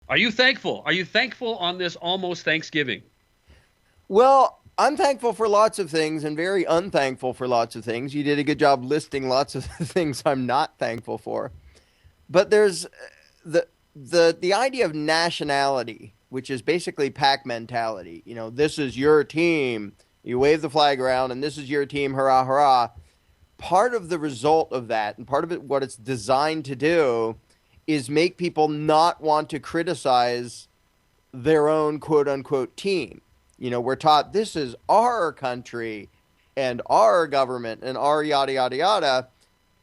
Are you thankful? Are you thankful on this almost Thanksgiving? Well, I'm thankful for lots of things and very unthankful for lots of things. You did a good job listing lots of things I'm not thankful for. But there's the idea of nationality, which is basically pack mentality. You know, this is your team. You wave the flag around and this is your team, hurrah, hurrah. Part of the result of that and part of it what it's designed to do is make people not want to criticize their own quote unquote team. You know, we're taught this is our country and our government and our yada, yada, yada.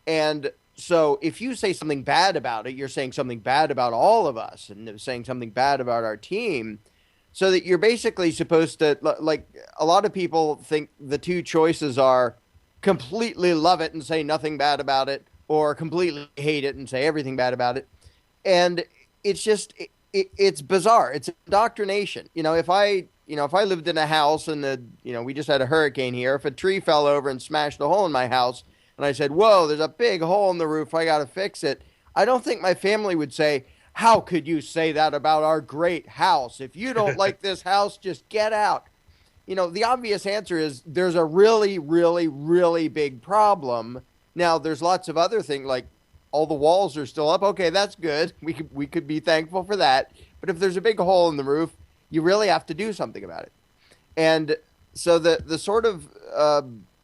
And so if you say something bad about it, you're saying something bad about all of us and saying something bad about our team. So that you're basically supposed to, like, a lot of people think the two choices are completely love it and say nothing bad about it, or completely hate it and say everything bad about it. And it's just, it's bizarre. It's indoctrination. If I lived in a house and we just had a hurricane here, if a tree fell over and smashed a hole in my house, and I said, whoa, there's a big hole in the roof, I got to fix it. I don't think my family would say, how could you say that about our great house? If you don't like this house, just get out. You know, the obvious answer is there's a really, really, really big problem. Now, there's lots of other things like all the walls are still up. Okay, that's good. We could be thankful for that. But if there's a big hole in the roof, you really have to do something about it. And so the sort of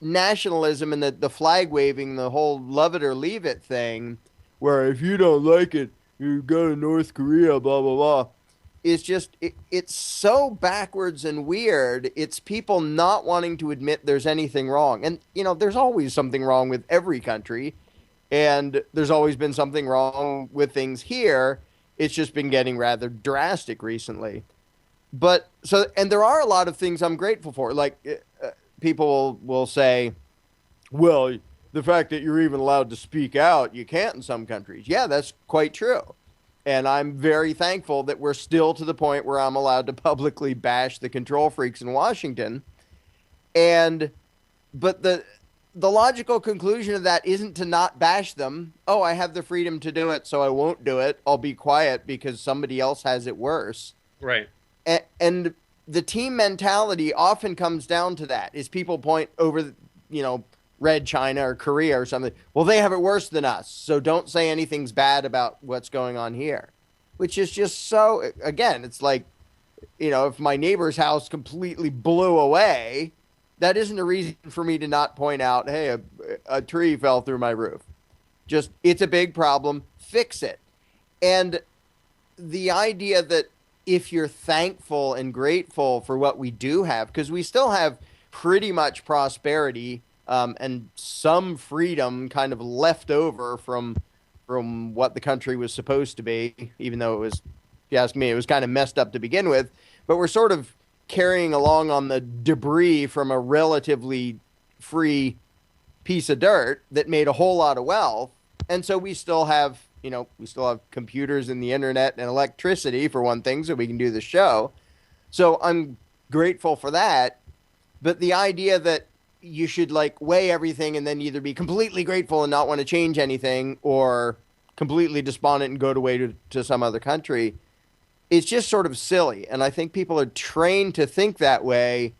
nationalism and the flag waving, the whole love it or leave it thing, where if you don't like it, you go to North Korea, blah, blah, blah, is just, it's so backwards and weird. It's people not wanting to admit there's anything wrong. And, there's always something wrong with every country. And there's always been something wrong with things here. It's just been getting rather drastic recently. And there are a lot of things I'm grateful for. Like, people will say, well, the fact that you're even allowed to speak out, you can't in some countries. Yeah, that's quite true. And I'm very thankful that we're still to the point where I'm allowed to publicly bash the control freaks in Washington. But the logical conclusion of that isn't to not bash them. Oh, I have the freedom to do it, so I won't do it. I'll be quiet because somebody else has it worse. Right. And the team mentality often comes down to that. Is people point over, Red China or Korea or something. Well, they have it worse than us, so don't say anything's bad about what's going on here. Which is just so, again, it's like, if my neighbor's house completely blew away, that isn't a reason for me to not point out, hey, a tree fell through my roof. Just, it's a big problem, fix it. And the idea that if you're thankful and grateful for what we do have, because we still have pretty much prosperity and some freedom kind of left over from what the country was supposed to be, even though it was, if you ask me, it was kind of messed up to begin with. But we're sort of carrying along on the debris from a relatively free piece of dirt that made a whole lot of wealth. And so we still have, computers and the internet and electricity for one thing, so we can do the show. So I'm grateful for that. But the idea that you should weigh everything and then either be completely grateful and not want to change anything or completely despondent and go away to some other country, it's just sort of silly. And I think people are trained to think that way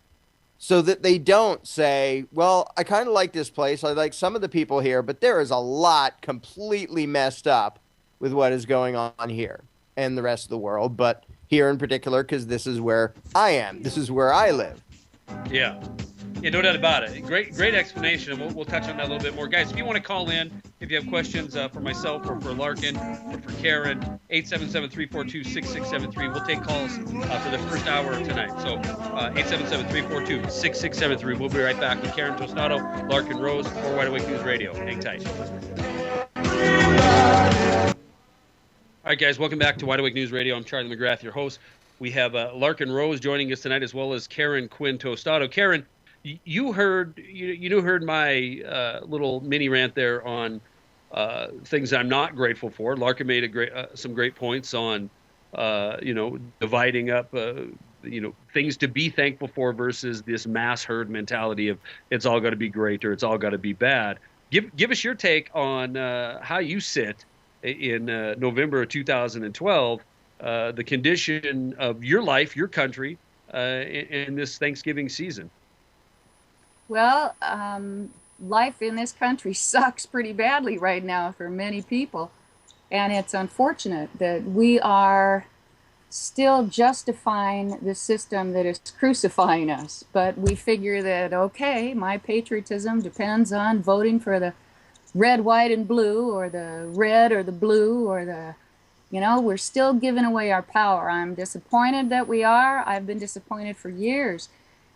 so that they don't say, well, I kind of like this place. I like some of the people here, but there is a lot completely messed up with what is going on here and the rest of the world. But here in particular, because this is where I am. This is where I live. Yeah. Yeah, no doubt about it. Great explanation, and we'll touch on that a little bit more. Guys, if you want to call in, if you have questions for myself or for Larken or for Karen, 877-342-6673. We'll take calls for the first hour tonight. So 877-342-6673. We'll be right back with Karen Tostado, Larken Rose, or Wide Awake News Radio. Hang tight. All right, guys, welcome back to Wide Awake News Radio. I'm Charlie McGrath, your host. We have Larken Rose joining us tonight, as well as Karen Quinn Tostado. Karen, you heard my little mini rant there on things I'm not grateful for. Larken made some great points on dividing up things to be thankful for versus this mass herd mentality of it's all got to be great or it's all got to be bad. Give us your take on how you sit in November of 2012 the condition of your life, your country, in this Thanksgiving season? Well, life in this country sucks pretty badly right now for many people. And it's unfortunate that we are still justifying the system that is crucifying us. But we figure that, okay, my patriotism depends on voting for the red, white, and blue, or the red or the blue, or we're still giving away our power. I'm disappointed that we are. I've been disappointed for years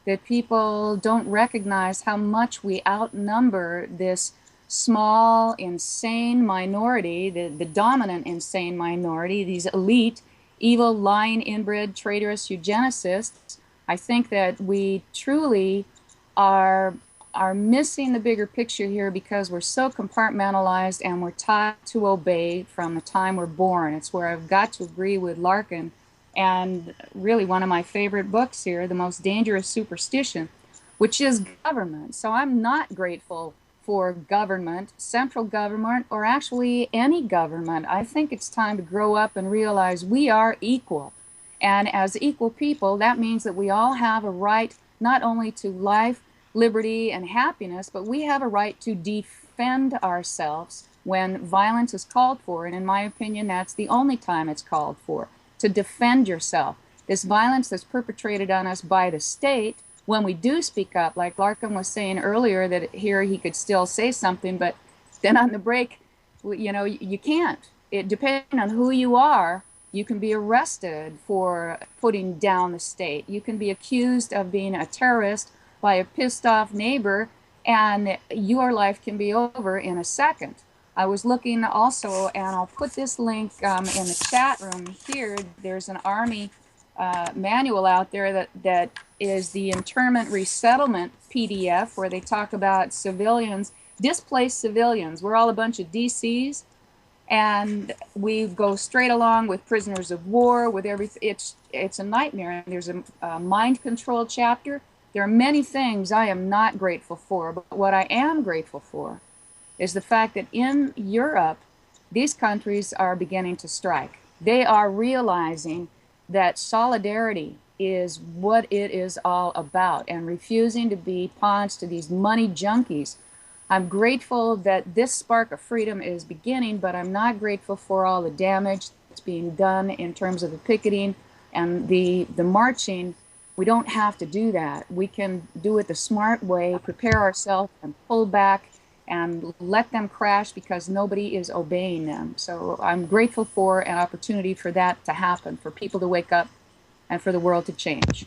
that people don't recognize how much we outnumber this small, insane minority, the dominant insane minority, these elite, evil, lying, inbred, traitorous eugenicists. I think that we truly are missing the bigger picture here because we're so compartmentalized and we're taught to obey from the time we're born. It's where I've got to agree with Larken, and really one of my favorite books here, The Most Dangerous Superstition, which is government. So I'm not grateful for government, central government, or actually any government. I think it's time to grow up and realize we are equal. And as equal people, that means that we all have a right not only to life, liberty, and happiness, but we have a right to defend ourselves when violence is called for. And in my opinion, that's the only time it's called for, to defend yourself. This violence that's perpetrated on us by the state, when we do speak up, like Larkin was saying earlier, that here he could still say something, but then on the break, you can't. It depending on who you are, you can be arrested for putting down the state. You can be accused of being a terrorist by a pissed off neighbor, and your life can be over in a second. I was looking also, and I'll put this link in the chat room here. There's an Army manual out there that is the internment resettlement PDF, where they talk about civilians, displaced civilians. We're all a bunch of DCs, and we go straight along with prisoners of war, with everything. It's a nightmare. There's a mind control chapter. There are many things I am not grateful for, but what I am grateful for is the fact that in Europe, these countries are beginning to strike. They are realizing that solidarity is what it is all about, and refusing to be pawns to these money junkies. I'm grateful that this spark of freedom is beginning, but I'm not grateful for all the damage that's being done in terms of the picketing and the marching. We don't have to do that. We can do it the smart way, prepare ourselves and pull back and let them crash because nobody is obeying them. So I'm grateful for an opportunity for that to happen, for people to wake up and for the world to change.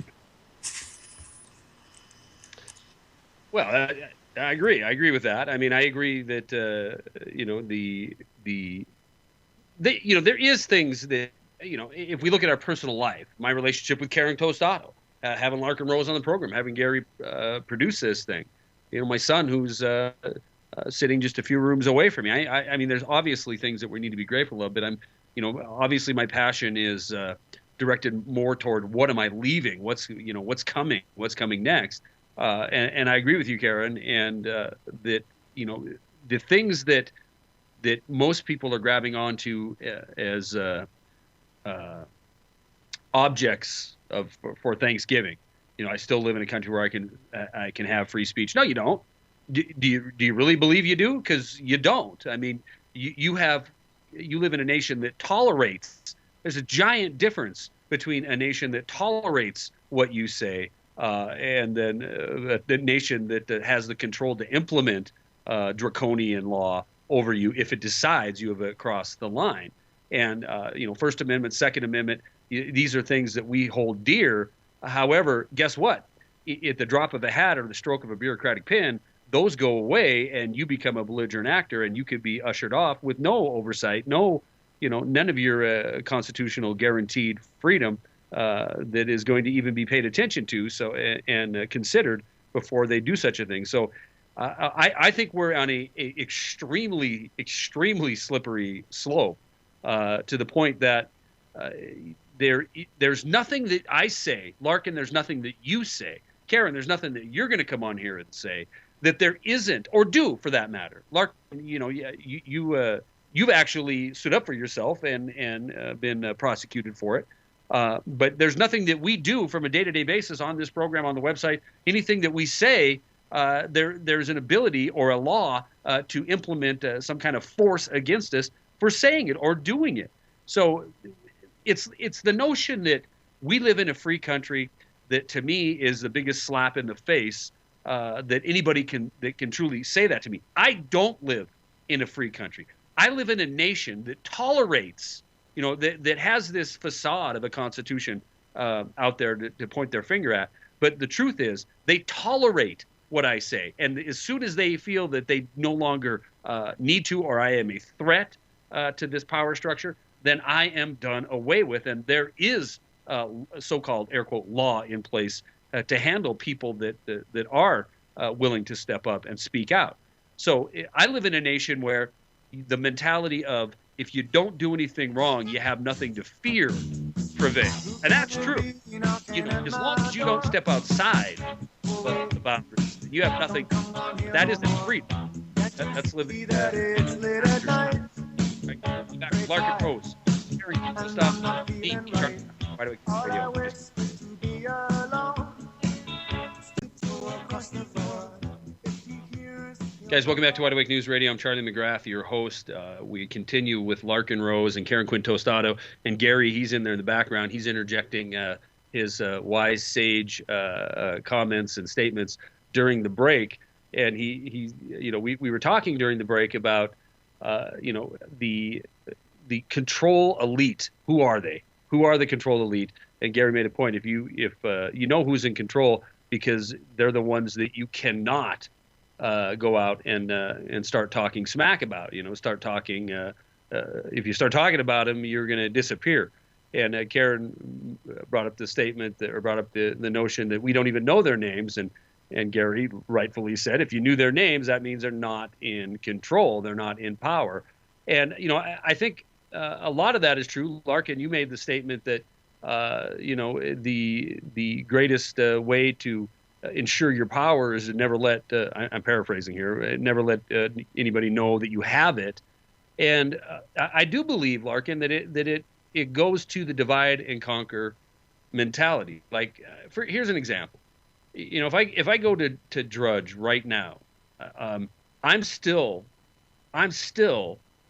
Well, I agree. I agree with that. I mean, I agree that there is things that, if we look at our personal life, my relationship with Karen Tostado, having Larken Rose on the program, having Gary produce this thing, my son who's sitting just a few rooms away from me. I mean, there's obviously things that we need to be grateful of, but obviously my passion is directed more toward what am I leaving? What's coming next? And I agree with you, Karen, and that, the things that most people are grabbing onto as objects for Thanksgiving. I still live in a country where I can have free speech. No, you don't. Do you really believe you do? Because you don't. I mean, you live in a nation that tolerates. There's a giant difference between a nation that tolerates what you say and then the nation that has the control to implement draconian law over you if it decides you have crossed the line. And First Amendment, Second Amendment, these are things that we hold dear. However, guess what? At the drop of a hat or the stroke of a bureaucratic pen, those go away, and you become a belligerent actor, and you could be ushered off with no oversight, none of your constitutional guaranteed freedom that is going to even be paid attention to, and considered before they do such a thing. So I think we're on a extremely, extremely slippery slope to the point that there's nothing that I say, Larken, there's nothing that you say, Karen, there's nothing that you're going to come on here and say that there isn't, or do for that matter. Larken, you've actually stood up for yourself and been prosecuted for it. But there's nothing that we do from a day-to-day basis on this program, on the website, anything that we say, there's an ability or a law to implement some kind of force against us for saying it or doing it. So it's the notion that we live in a free country that, to me, is the biggest slap in the face that anybody can truly say that to me. I don't live in a free country. I live in a nation that tolerates, that has this facade of a constitution out there to point their finger at. But the truth is, they tolerate what I say. And as soon as they feel that they no longer need to, or I am a threat to this power structure, then I am done away with. And there is a so-called, air quote, law in place to handle people that are willing to step up and speak out. So I live in a nation where the mentality of, if you don't do anything wrong, you have nothing to fear prevails. And that's true. As long as you don't step outside the boundaries, you have nothing. That isn't freedom. That's living. Back to Larken Rose. Stop. Why do we radio? Guys, welcome back to Wide Awake News Radio. I'm Charlie McGrath, your host. We continue with Larken Rose and Karen Quinn Tostado. And Gary, he's in there in the background. He's interjecting his wise, sage comments and statements during the break. And we were talking during the break about, the control elite. Who are they? Who are the control elite? And Gary made a point. If you know who's in control, because they're the ones that you cannot go out and start talking smack about. Start talking. If you start talking about them, you're going to disappear. And Karen brought up the statement or brought up the notion that we don't even know their names. And Gary rightfully said, if you knew their names, that means they're not in control. They're not in power. And I think a lot of that is true. Larken, you made the statement that the greatest way to ensure your power is to never let, I'm paraphrasing here, never let anybody know that you have it. And I do believe, Larken, that it goes to the divide and conquer mentality. Like, here's an example. If I go to Drudge right now, I'm still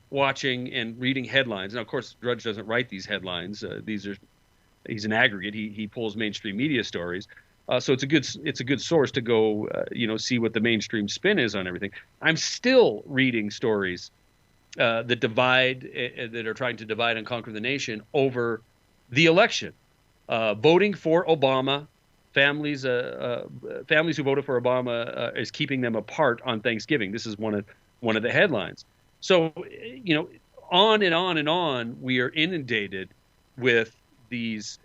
watching and reading headlines. Now, of course, Drudge doesn't write these headlines. He's an aggregate. He pulls mainstream media stories. So it's a good source to go, see what the mainstream spin is on everything. I'm still reading stories that are trying to divide and conquer the nation over the election, voting for Obama. Families who voted for Obama is keeping them apart on Thanksgiving. This is one of the headlines. So on and on and on, we are inundated with these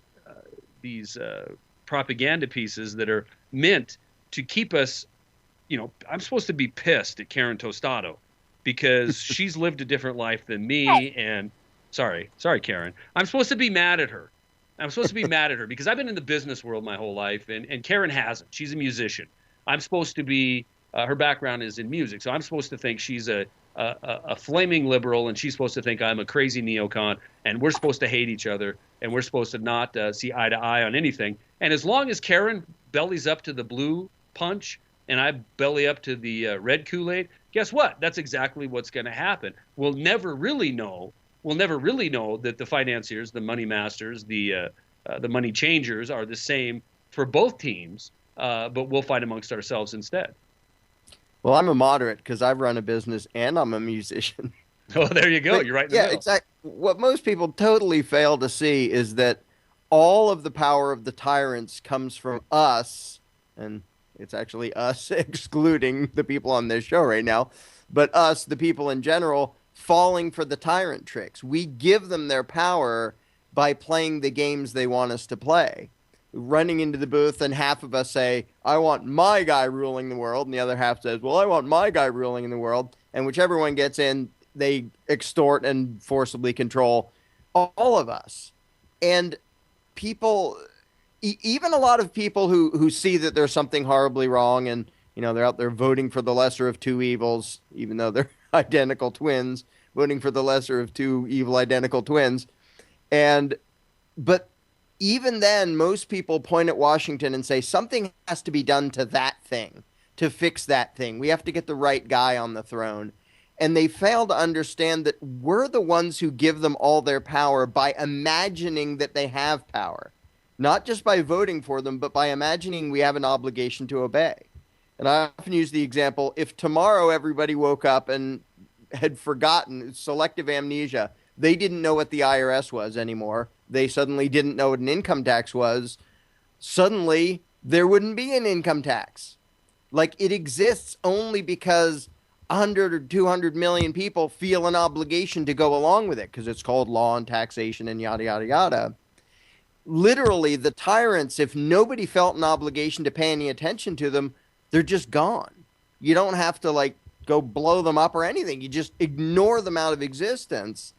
propaganda pieces that are meant to keep us, I'm supposed to be pissed at Karen Tostado because she's lived a different life than me. And sorry, Karen, I'm supposed to be mad at her. Because I've been in the business world my whole life, and Karen hasn't. She's a musician. I'm supposed to be, her background is in music. So I'm supposed to think she's a flaming liberal, and she's supposed to think I'm a crazy neocon, and we're supposed to hate each other, and we're supposed to not see eye to eye on anything. And as long as Karen bellies up to the blue punch and I belly up to the red Kool-Aid, guess what? That's exactly what's going to happen. We'll never really know that the financiers, the money masters, the money changers are the same for both teams, but we'll fight amongst ourselves instead. Well, I'm a moderate because I've run a business and I'm a musician. Oh, there you go. You're right in the middle. Exactly. What most people totally fail to see is that all of the power of the tyrants comes from us, and it's actually us excluding the people on this show right now, but us, the people in general, falling for the tyrant tricks. We give them their power by playing the games they want us to play. Running into the booth, and half of us say, I want my guy ruling the world, and the other half says, well, I want my guy ruling in the world, and whichever one gets in, they extort and forcibly control all of us. And people, even a lot of people who see that there's something horribly wrong, and they're out there voting for the lesser of two evils, even though they're identical twins, voting for the lesser of two evil identical twins. And but even then, most people point at Washington and say something has to be done to that thing to fix that thing. We have to get the right guy on the throne. And they fail to understand that we're the ones who give them all their power by imagining that they have power, not just by voting for them, but by imagining we have an obligation to obey. And I often use the example, if tomorrow everybody woke up and had forgotten selective amnesia, they didn't know what the IRS was anymore. They suddenly didn't know what an income tax was. Suddenly, there wouldn't be an income tax. Like, it exists only because 100 or 200 million people feel an obligation to go along with it because it's called law and taxation and yada, yada, yada. Literally, the tyrants, if nobody felt an obligation to pay any attention to them, they're just gone. You don't have to, like, go blow them up or anything. You just ignore them out of existence.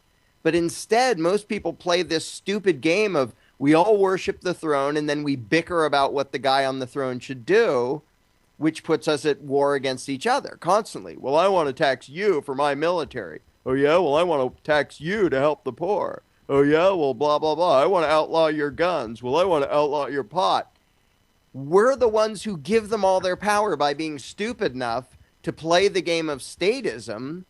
But instead, most people play this stupid game of we all worship the throne and then we bicker about what the guy on the throne should do, which puts us at war against each other constantly. Well, I want to tax you for my military. Oh, yeah? Well, I want to tax you to help the poor. Oh, yeah? Well, blah, blah, blah. I want to outlaw your guns. Well, I want to outlaw your pot. We're the ones who give them all their power by being stupid enough to play the game of statism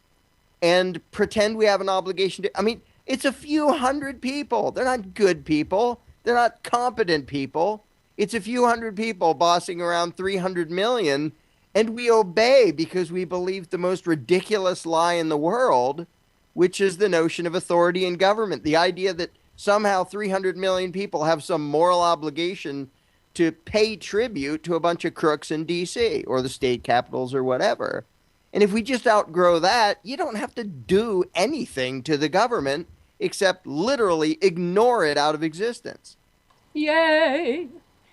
and pretend we have an obligation to. I mean, it's a few hundred people. They're not good people. They're not competent people. It's a few hundred people bossing around 300 million, and we obey because we believe the most ridiculous lie in the world, which is the notion of authority in government. The idea that somehow 300 million people have some moral obligation to pay tribute to a bunch of crooks in D.C. or the state capitals or whatever. And if we just outgrow that, you don't have to do anything to the government except literally ignore it out of existence. Yay!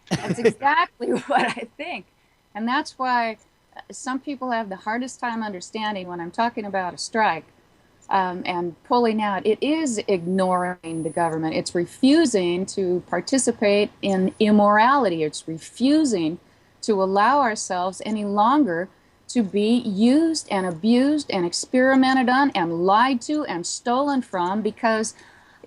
That's exactly what I think. And that's why some people have the hardest time understanding when I'm talking about a strike and pulling out. It is ignoring the government. It's refusing to participate in immorality. It's refusing to allow ourselves any longer to be used and abused and experimented on and lied to and stolen from because,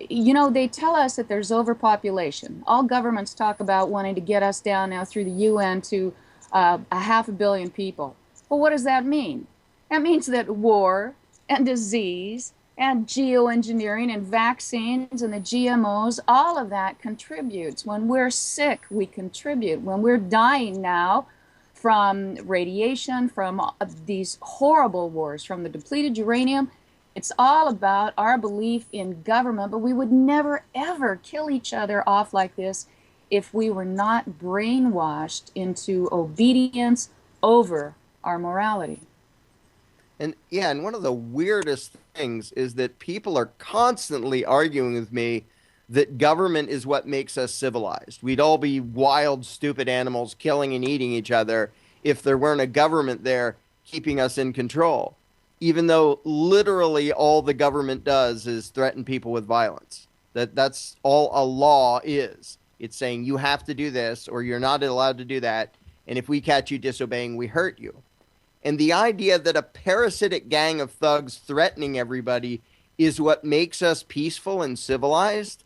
you know, they tell us that there's overpopulation. All governments talk about wanting to get us down now through the UN to 500 million people. Well, what does that mean? That means that war and disease and geoengineering and vaccines and the GMOs, all of that contributes. When we're sick, we contribute. When we're dying now, from radiation, from these horrible wars, from the depleted uranium. It's all about our belief in government, but we would never, ever kill each other off like this if we were not brainwashed into obedience over our morality. And yeah, and one of the weirdest things is that people are constantly arguing with me that government is what makes us civilized. We'd all be wild, stupid animals killing and eating each other if there weren't a government there keeping us in control, even though literally all the government does is threaten people with violence. That's all a law is. It's saying you have to do this or you're not allowed to do that, and if we catch you disobeying, we hurt you. And the idea that a parasitic gang of thugs threatening everybody is what makes us peaceful and civilized,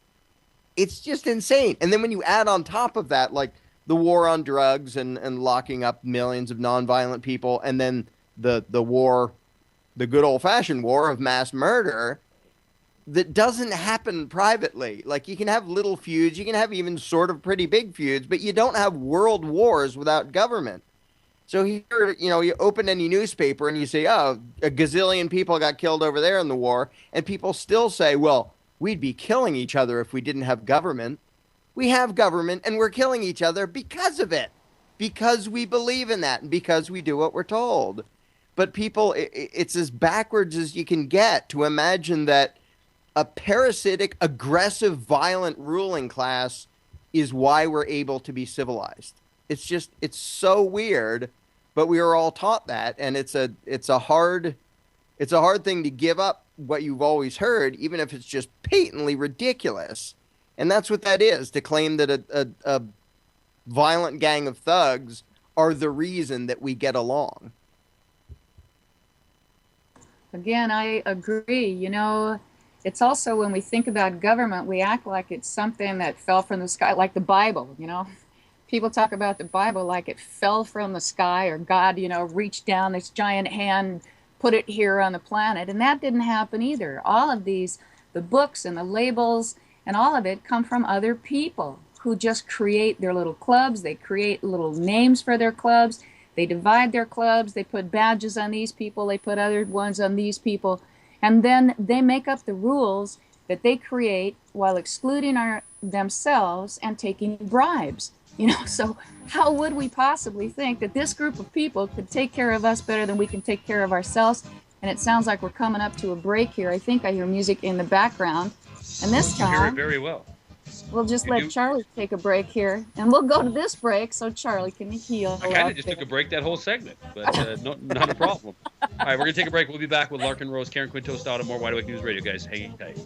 it's just insane. And then when you add on top of that, like the war on drugs and locking up millions of nonviolent people, and then the war, the good old-fashioned war of mass murder that doesn't happen privately. Like, you can have little feuds, you can have even sort of pretty big feuds, but you don't have world wars without government. So here, you know, you open any newspaper and you say, oh, a gazillion people got killed over there in the war, and people still say, well, we'd be killing each other if we didn't have government. We have government, and we're killing each other because of it, because we believe in that, and because we do what we're told. But people, it's as backwards as you can get to imagine that a parasitic, aggressive, violent ruling class is why we're able to be civilized. It's just, it's so weird, but we are all taught that, and it's a hard thing to give up what you've always heard, even if it's just patently ridiculous. And that's what that is, to claim that a violent gang of thugs are the reason that we get along. Again, I agree. You know, it's also when we think about government, we act like it's something that fell from the sky, like the Bible, you know. People talk about the Bible like it fell from the sky or God, you know, reached down this giant hand, put it here on the planet. And that didn't happen either. All of these, the books and the labels and all of it come from other people who just create their little clubs. They create little names for their clubs. They divide their clubs. They put badges on these people. They put other ones on these people. And then they make up the rules that they create while excluding themselves and taking bribes. You know, so how would we possibly think that this group of people could take care of us better than we can take care of ourselves? And it sounds like we're coming up to a break here. I think I hear music in the background. And this You hear it time, very well. we'll just let Charlie take a break here. And we'll go to this break so Charlie can heal. I kind of just took a break that whole segment, but not a problem. All right, we're going to take a break. We'll be back with Larken Rose, Karen Quinn, Tostado, more Wide Awake News Radio, guys. Hang tight.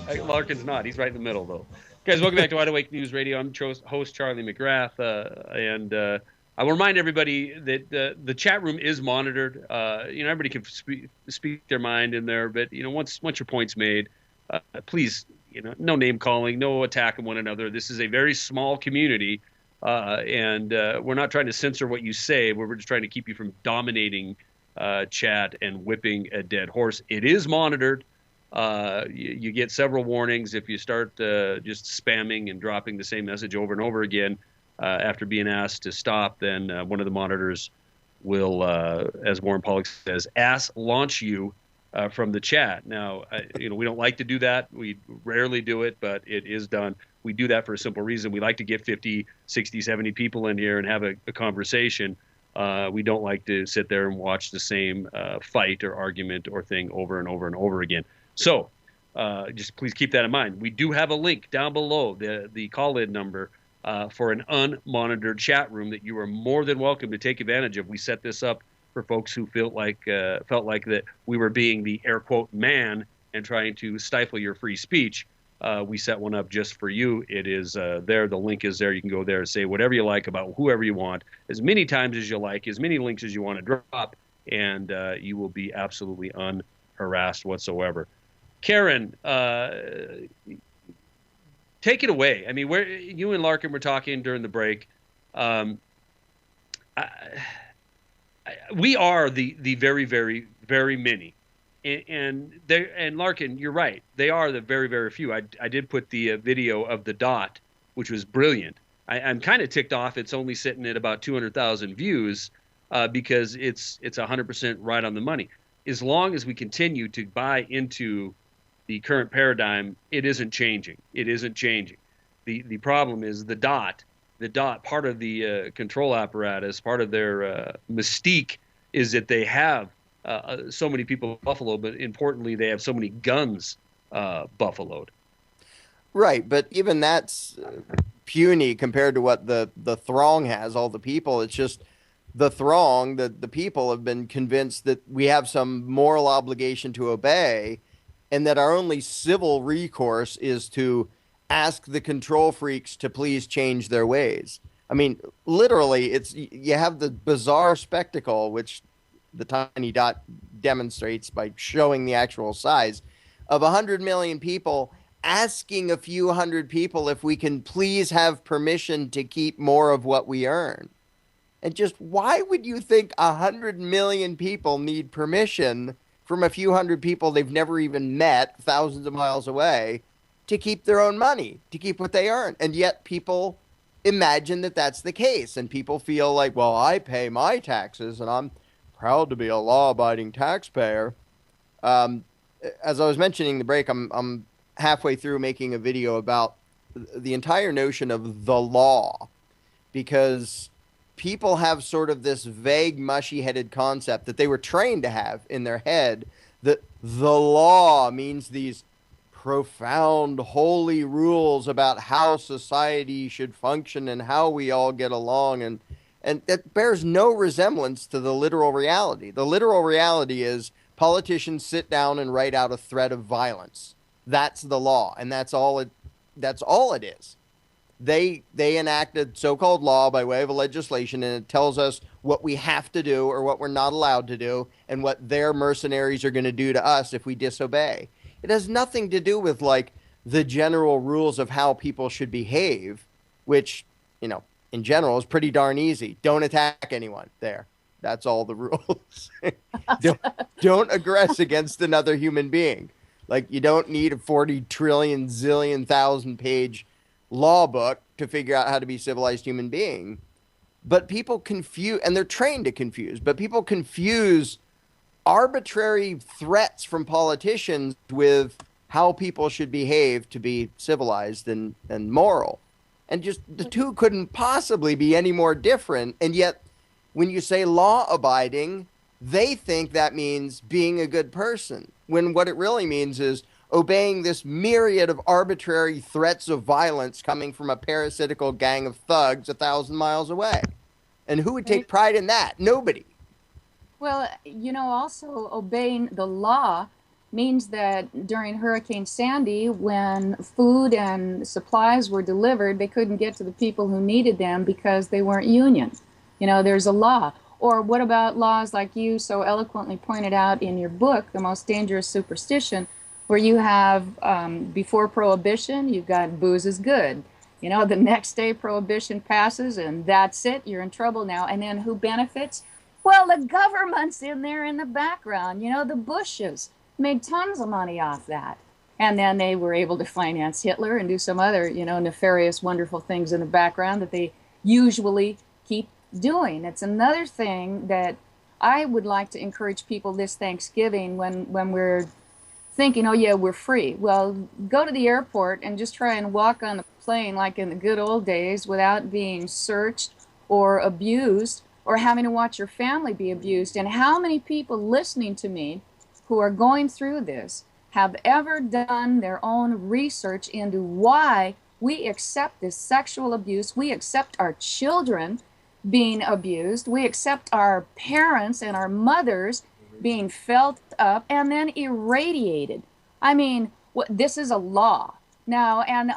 Larken's not. He's right in the middle, though. Guys, welcome back to Wide Awake News Radio. I'm host Charlie McGrath, and I will remind everybody that the chat room is monitored. You know, everybody can speak their mind in there, but you know, once your point's made, please, you know, no name calling, no attack on one another. This is a very small community, and we're not trying to censor what you say. We're just trying to keep you from dominating chat and whipping a dead horse. It is monitored. You get several warnings if you start just spamming and dropping the same message over and over again after being asked to stop. Then one of the monitors will, as Warren Pollock says, launch you from the chat. Now, you know, we don't like to do that. We rarely do it, but it is done. We do that for a simple reason. We like to get 50, 60, 70 people in here and have a conversation. We don't like to sit there and watch the same fight or argument or thing over and over and over again. So just please keep that in mind. We do have a link down below, the call-in number for an unmonitored chat room that you are more than welcome to take advantage of. We set this up for folks who felt like that we were being the air quote man and trying to stifle your free speech. We set one up just for you. It is there. The link is there. You can go there and say whatever you like about whoever you want, as many times as you like, as many links as you want to drop, and you will be absolutely unharassed whatsoever. Karen, take it away. I mean, you and Larken were talking during the break. We are the very, very, very many, and Larken, you're right. They are the very, very few. I did put the video of the dot, which was brilliant. I'm kind of ticked off. It's only sitting at about 200,000 views because it's 100% right on the money. As long as we continue to buy into the current paradigm, it isn't changing. It isn't changing. The problem is the dot, part of the control apparatus, part of their mystique is that they have so many people buffaloed, but importantly, they have so many guns buffaloed. Right, but even that's puny compared to what the throng has, all the people. It's just the throng, the people have been convinced that we have some moral obligation to obey, and that our only civil recourse is to ask the control freaks to please change their ways. I mean, literally, you have the bizarre spectacle, which the tiny dot demonstrates by showing the actual size, of 100 million people asking a few hundred people if we can please have permission to keep more of what we earn. And just why would you think 100 million people need permission from a few hundred people they've never even met thousands of miles away to keep their own money, to keep what they earn? And yet people imagine that that's the case. And people feel like, well, I pay my taxes and I'm proud to be a law-abiding taxpayer. As I was mentioning in the break, I'm halfway through making a video about the entire notion of the law, because people have sort of this vague, mushy-headed concept that they were trained to have in their head, that the law means these profound, holy rules about how society should function and how we all get along, and that bears no resemblance to the literal reality. The literal reality is politicians sit down and write out a threat of violence. That's the law, and that's all it is. They enacted so-called law by way of a legislation, and it tells us what we have to do or what we're not allowed to do, and what their mercenaries are going to do to us if we disobey. It has nothing to do with like the general rules of how people should behave, which, in general is pretty darn easy. Don't attack anyone there. That's all the rules. don't aggress against another human being. Like, you don't need a 40 trillion zillion thousand page law book to figure out how to be a civilized human being. But people confuse, and they're trained to confuse, but people confuse arbitrary threats from politicians with how people should behave to be civilized and moral. And just the two couldn't possibly be any more different. And yet, when you say law abiding, they think that means being a good person, when what it really means is obeying this myriad of arbitrary threats of violence coming from a parasitical gang of thugs 1,000 miles away. And who would take pride in that? Nobody. Well, also obeying the law means that during Hurricane Sandy, when food and supplies were delivered, they couldn't get to the people who needed them because they weren't union. There's a law. Or what about laws like you so eloquently pointed out in your book, The Most Dangerous Superstition, where you have, before Prohibition, you've got booze is good. The next day Prohibition passes and that's it, you're in trouble now. And then who benefits? Well, the government's in there in the background. The Bushes made tons of money off that. And then they were able to finance Hitler and do some other, nefarious, wonderful things in the background that they usually keep doing. It's another thing that I would like to encourage people this Thanksgiving when we're thinking, oh yeah, we're free. Well, go to the airport and just try and walk on the plane like in the good old days without being searched or abused or having to watch your family be abused. And how many people listening to me who are going through this have ever done their own research into why we accept this sexual abuse, we accept our children being abused, we accept our parents and our mothers being felt up and then irradiated. I mean, this is a law now, and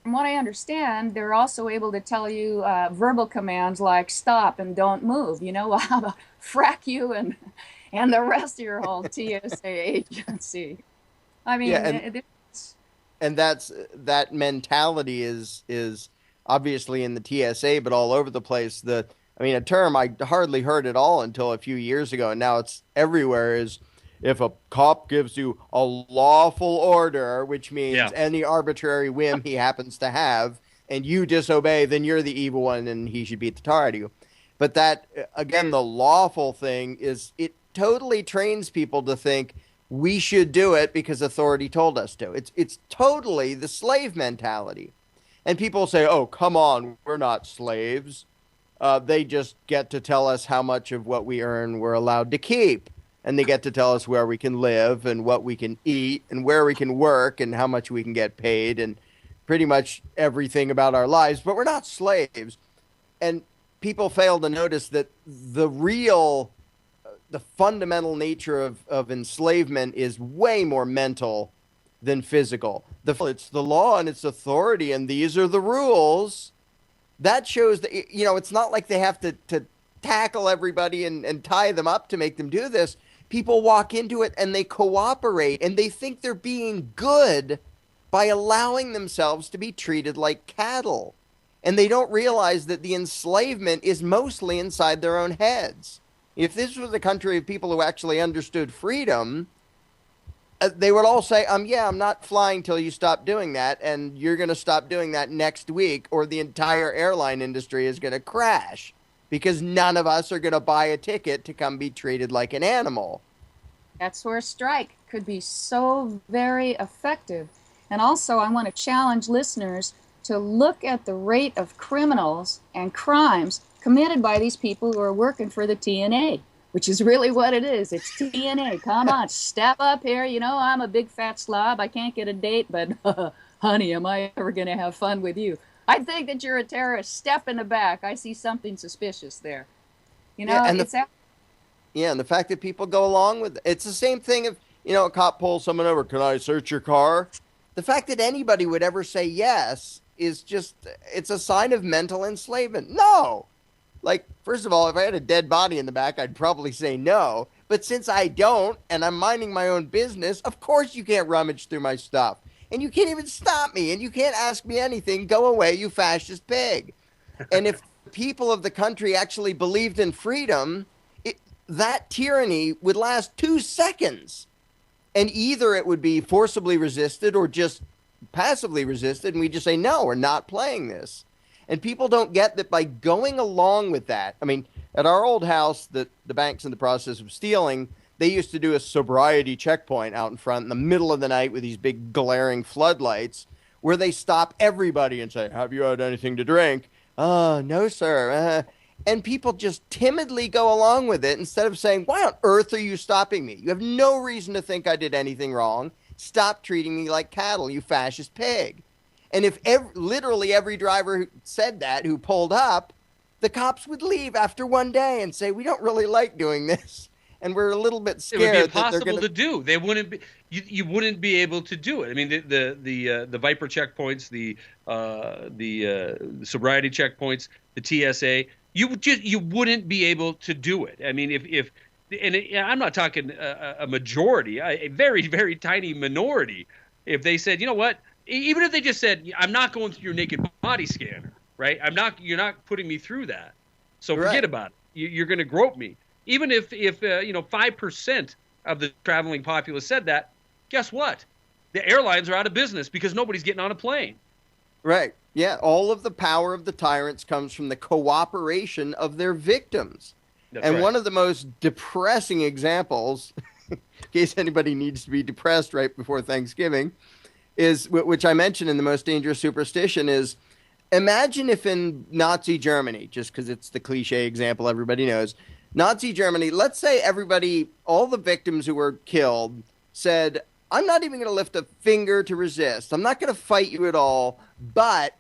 from what I understand, they're also able to tell you verbal commands like stop and don't move. Well, how about frack you and the rest of your whole TSA agency? I mean, yeah, and that mentality is obviously in the TSA, but all over the place. A term I hardly heard at all until a few years ago, and now it's everywhere, is if a cop gives you a lawful order, which means any arbitrary whim he happens to have, and you disobey, then you're the evil one and he should beat the tar out of you. But that, again, the lawful thing it totally trains people to think we should do it because authority told us to. It's totally the slave mentality. And people say, oh, come on, we're not slaves. They just get to tell us how much of what we earn we're allowed to keep. And they get to tell us where we can live and what we can eat and where we can work and how much we can get paid and pretty much everything about our lives. But we're not slaves. And people fail to notice that the fundamental nature of enslavement is way more mental than physical. It's the law and it's authority, and these are the rules. That shows that, it's not like they have to tackle everybody and tie them up to make them do this. People walk into it and they cooperate, and they think they're being good by allowing themselves to be treated like cattle. And they don't realize that the enslavement is mostly inside their own heads. If this was a country of people who actually understood freedom, they would all say, I'm not flying till you stop doing that, and you're going to stop doing that next week, or the entire airline industry is going to crash, because none of us are going to buy a ticket to come be treated like an animal. That's where a strike could be so very effective. And also, I want to challenge listeners to look at the rate of criminals and crimes committed by these people who are working for the TNA, which is really what it is. It's TNA. Come on, step up here. I'm a big fat slob. I can't get a date, but honey, am I ever going to have fun with you? I think that you're a terrorist. Step in the back. I see something suspicious there. And the fact that people go along with it. It's the same thing if, a cop pulls someone over. Can I search your car? The fact that anybody would ever say yes is just, it's a sign of mental enslavement. No. Like, first of all, if I had a dead body in the back, I'd probably say no. But since I don't, and I'm minding my own business, of course you can't rummage through my stuff. And you can't even stop me, and you can't ask me anything. Go away, you fascist pig. And if people of the country actually believed in freedom, that tyranny would last 2 seconds. And either it would be forcibly resisted or just passively resisted, and we just say, no, we're not playing this. And people don't get that by going along with that. I mean, at our old house that the bank's in the process of stealing, they used to do a sobriety checkpoint out in front in the middle of the night with these big glaring floodlights where they stop everybody and say, have you had anything to drink? Oh, no, sir. And people just timidly go along with it instead of saying, why on earth are you stopping me? You have no reason to think I did anything wrong. Stop treating me like cattle, you fascist pig. And if literally every driver who said that, who pulled up, the cops would leave after one day and say, we don't really like doing this. And we're a little bit scared. It would be impossible to do. They wouldn't be. You wouldn't be able to do it. I mean, the Viper checkpoints, the sobriety checkpoints, the TSA. You wouldn't be able to do it. I mean, I'm not talking a majority, a very, very tiny minority. If they said, you know what, even if they just said, I'm not going through your naked body scanner, right? You're not putting me through that. So forget about it. You're going to grope me. Even if 5% of the traveling populace said that, guess what? The airlines are out of business because nobody's getting on a plane. Right. Yeah. All of the power of the tyrants comes from the cooperation of their victims. That's right. One of the most depressing examples, in case anybody needs to be depressed right before Thanksgiving, is, which I mentioned in The Most Dangerous Superstition, is imagine if in Nazi Germany, just because it's the cliche example everybody knows, Nazi Germany, let's say everybody, all the victims who were killed said, I'm not even going to lift a finger to resist. I'm not going to fight you at all, but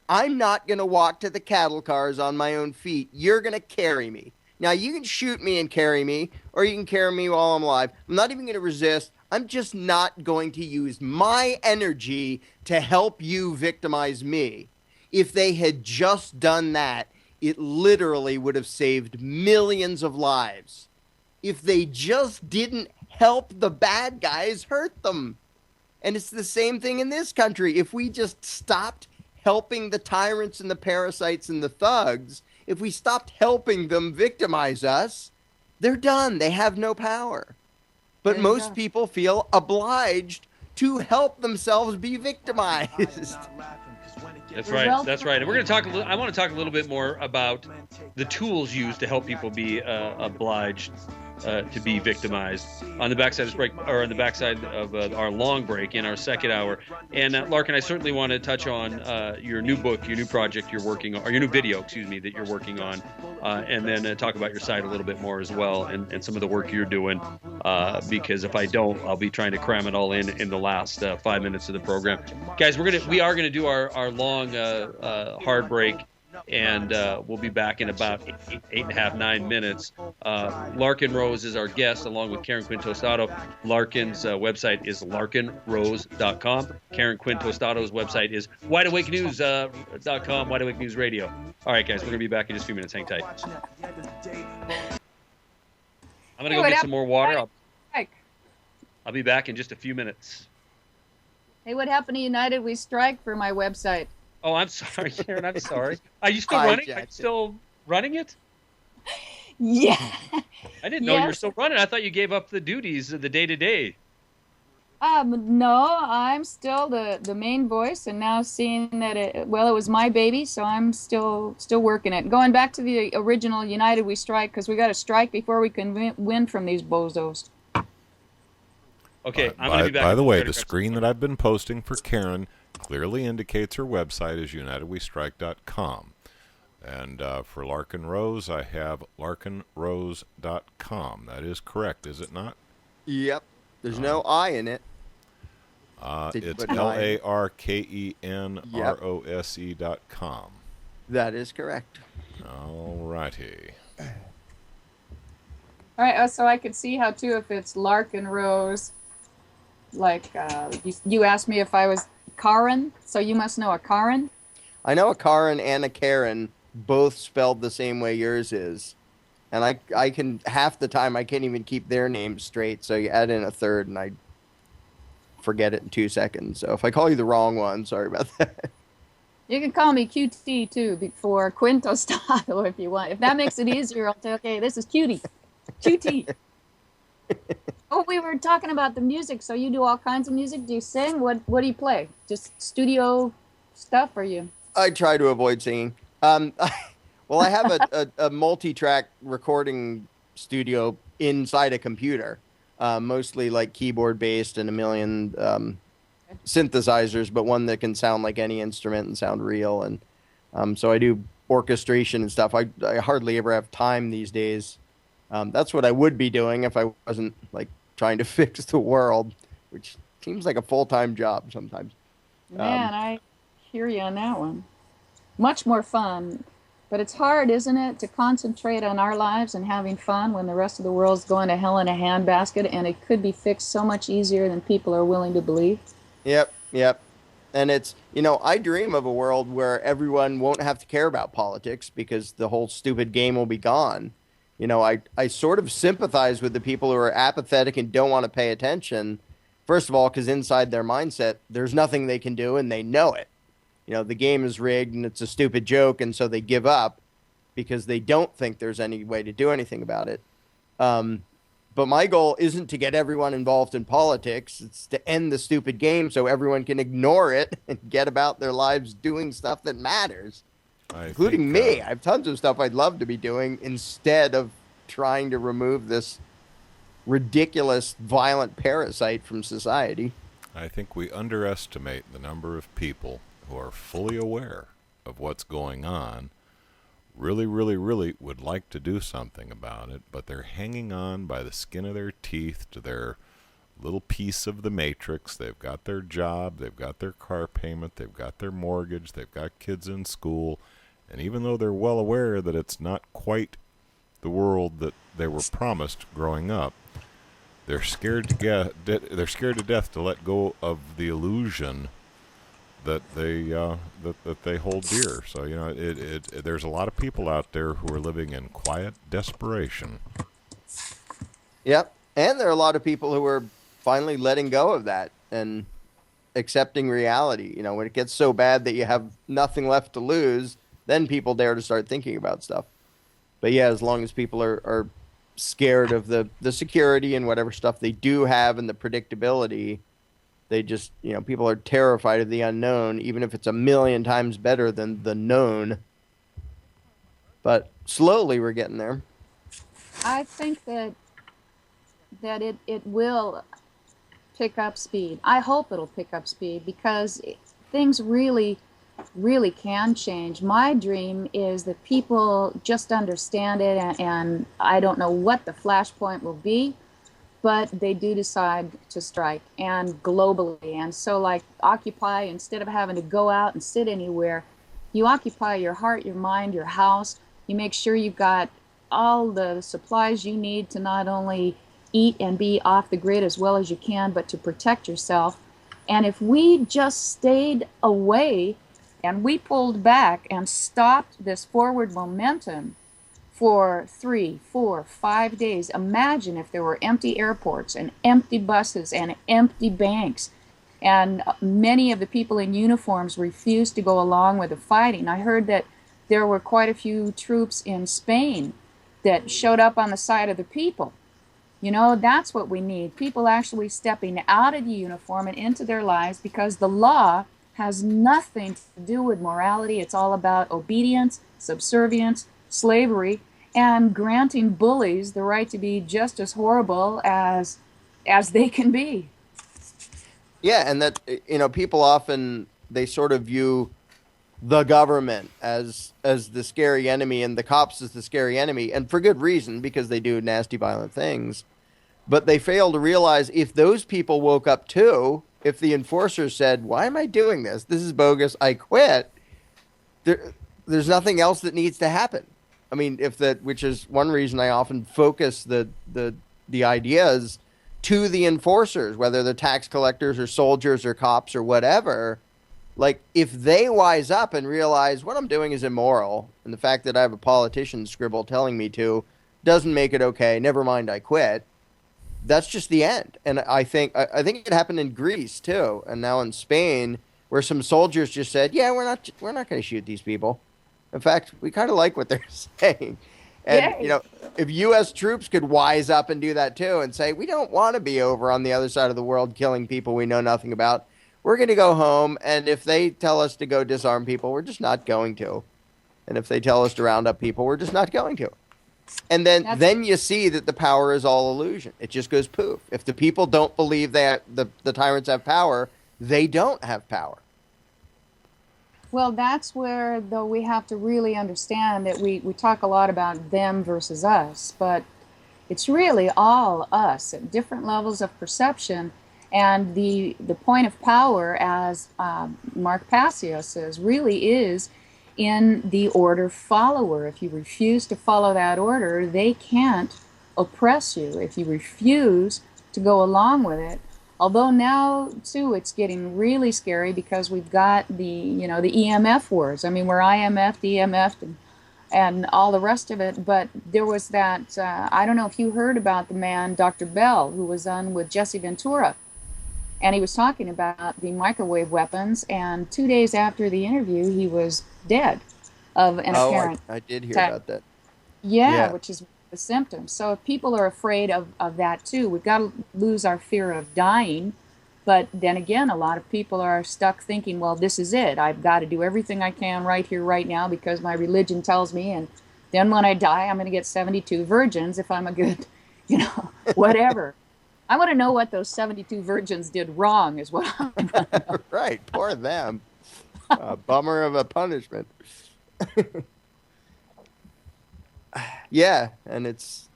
I'm not going to walk to the cattle cars on my own feet. You're going to carry me. Now, you can shoot me and carry me, or you can carry me while I'm alive. I'm not even going to resist. I'm just not going to use my energy to help you victimize me. If they had just done that, it literally would have saved millions of lives. If they just didn't help the bad guys hurt them. And it's the same thing in this country. If we just stopped helping the tyrants and the parasites and the thugs, if we stopped helping them victimize us, they're done. They have no power. But most people feel obliged to help themselves be victimized. That's right. That's right. And we're going to talk. I want to talk a little bit more about the tools used to help people be obliged to be victimized on the backside of this break, or on the backside of our long break in our second hour. And Larken, I certainly want to touch on your new book, your new project you're working on, or your new video, that you're working on, and then talk about your site a little bit more as well, and some of the work you're doing. Because if I don't, I'll be trying to cram it all in the last 5 minutes of the program. Guys, we are gonna do our long hard break. And we'll be back in about 8.5, 9 minutes. Larken Rose is our guest, along with Karen Quinn Tostado. Larken's website is larkenrose.com. Karen Quinn Tostado's website is wideawakenews.com, Wide Awake News Radio. All right, guys, we're going to be back in just a few minutes. Hang tight. I'm going to go get some more water. I'll be back in just a few minutes. Hey, what happened to United We Strike for my website? Oh, I'm sorry, Karen. I'm sorry. Are you still running? Are you still running it? Yeah. I didn't know you were still running. I thought you gave up the duties of the day-to-day. No, I'm still the main voice, and now seeing that it was my baby, so I'm still working it. Going back to the original United We Strike, because we got to strike before we can win from these bozos. Okay, I'm going to be back. By the way, the screen that I've been posting for Karen clearly indicates her website is unitedwestrike.com. And for Larken Rose, I have larkenrose.com. That is correct, is it not? Yep. There's no I in it. It's LARKENROSE.com. That is correct. All righty. All right, so I could see how, too, if it's Larken Rose, like you asked me if I was Karen, so you must know a Karen. I know a Karen and a Karen, both spelled the same way yours is. And I can, half the time, I can't even keep their names straight. So you add in a third, and I forget it in 2 seconds. So if I call you the wrong one, sorry about that. You can call me QT too before Quinn Tostado if you want. If that makes it easier, I'll say, okay, this is Cutie. QT. Oh, we were talking about the music. So you do all kinds of music. Do you sing? What do you play? Just studio stuff, or you? I try to avoid singing. Well, I have a multi-track recording studio inside a computer, mostly like keyboard-based and a million synthesizers, but one that can sound like any instrument and sound real. And so I do orchestration and stuff. I hardly ever have time these days. That's what I would be doing if I wasn't like trying to fix the world, which seems like a full-time job sometimes. Man, I hear you on that one. Much more fun. But it's hard, isn't it, to concentrate on our lives and having fun when the rest of the world's going to hell in a handbasket, and it could be fixed so much easier than people are willing to believe. Yep. And it's, I dream of a world where everyone won't have to care about politics because the whole stupid game will be gone. I sort of sympathize with the people who are apathetic and don't want to pay attention. First of all, because inside their mindset, there's nothing they can do and they know it. The game is rigged and it's a stupid joke, and so they give up because they don't think there's any way to do anything about it. But my goal isn't to get everyone involved in politics. It's to end the stupid game so everyone can ignore it and get about their lives doing stuff that matters, including me. I have tons of stuff I'd love to be doing instead of trying to remove this ridiculous, violent parasite from society. I think we underestimate the number of people who are fully aware of what's going on, really would like to do something about it, but they're hanging on by the skin of their teeth to their little piece of the matrix. They've got their job, they've got their car payment, they've got their mortgage, they've got kids in school, and even though they're well aware that it's not quite the world that they were promised growing up, they're scared to death to let go of the illusion that they hold dear. So there's a lot of people out there who are living in quiet desperation. Yep, and there are a lot of people who are finally letting go of that and accepting reality. When it gets so bad that you have nothing left to lose, then people dare to start thinking about stuff. But yeah, as long as people are scared of the security and whatever stuff they do have and the predictability, they just, people are terrified of the unknown, even if it's 1,000,000 times better than the known. But slowly we're getting there. I think that it will pick up speed. I hope it'll pick up speed because things really can change. My dream is that people just understand it, and I don't know what the flashpoint will be, but they do decide to strike, and globally. And so like Occupy, instead of having to go out and sit anywhere, you occupy your heart, your mind, your house. You make sure you've got all the supplies you need to not only eat and be off the grid as well as you can, but to protect yourself. And if we just stayed away and we pulled back and stopped this forward momentum for 3, 4, 5 days. Imagine if there were empty airports and empty buses and empty banks, and many of the people in uniforms refused to go along with the fighting. I heard that there were quite a few troops in Spain that showed up on the side of the people. That's what we need. People actually stepping out of the uniform and into their lives, because the law has nothing to do with morality. It's all about obedience, subservience, slavery, and granting bullies the right to be just as horrible as they can be. Yeah, and that people often, they sort of view the government as the scary enemy and the cops as the scary enemy, and for good reason, because they do nasty, violent things. But they fail to realize if those people woke up too, if the enforcers said, "Why am I doing this? This is bogus. I quit." There's nothing else that needs to happen. I mean, which is one reason I often focus the ideas to the enforcers, whether they're tax collectors or soldiers or cops or whatever. Like, if they wise up and realize what I'm doing is immoral, and the fact that I have a politician scribble telling me to doesn't make it okay, never mind, I quit, that's just the end. And I think it happened in Greece too, and now in Spain, where some soldiers just said, "Yeah, we're not going to shoot these people. In fact, we kind of like what they're saying." And Yay. you know, if U.S. troops could wise up and do that too, and say, "We don't want to be over on the other side of the world killing people we know nothing about. We're going to go home, and if they tell us to go disarm people, we're just not going to. And if they tell us to round up people, we're just not going to." And then you see that the power is all illusion. It just goes poof. If the people don't believe that the tyrants have power, they don't have power. Well, that's where, though, we have to really understand that we talk a lot about them versus us, but it's really all us at different levels of perception. And the point of power, as Mark Passio says, really is in the order follower. If you refuse to follow that order, they can't oppress you. If you refuse to go along with it, although now too it's getting really scary because we've got the EMF wars. I mean, we're IMF, DMF, and all the rest of it. But there was that I don't know if you heard about the man Dr. Bell, who was on with Jesse Ventura. And he was talking about the microwave weapons, and 2 days after the interview, he was dead of an apparent I did hear attack. about that. Yeah, which is the symptoms. So if people are afraid of that too, we've got to lose our fear of dying. But then again, a lot of people are stuck thinking, well, this is it. I've got to do everything I can right here, right now, because my religion tells me. And then when I die, I'm going to get 72 virgins if I'm a good, whatever. I want to know what those 72 virgins did wrong is what I want to know. Right, poor them. Bummer of a punishment. Yeah, and it's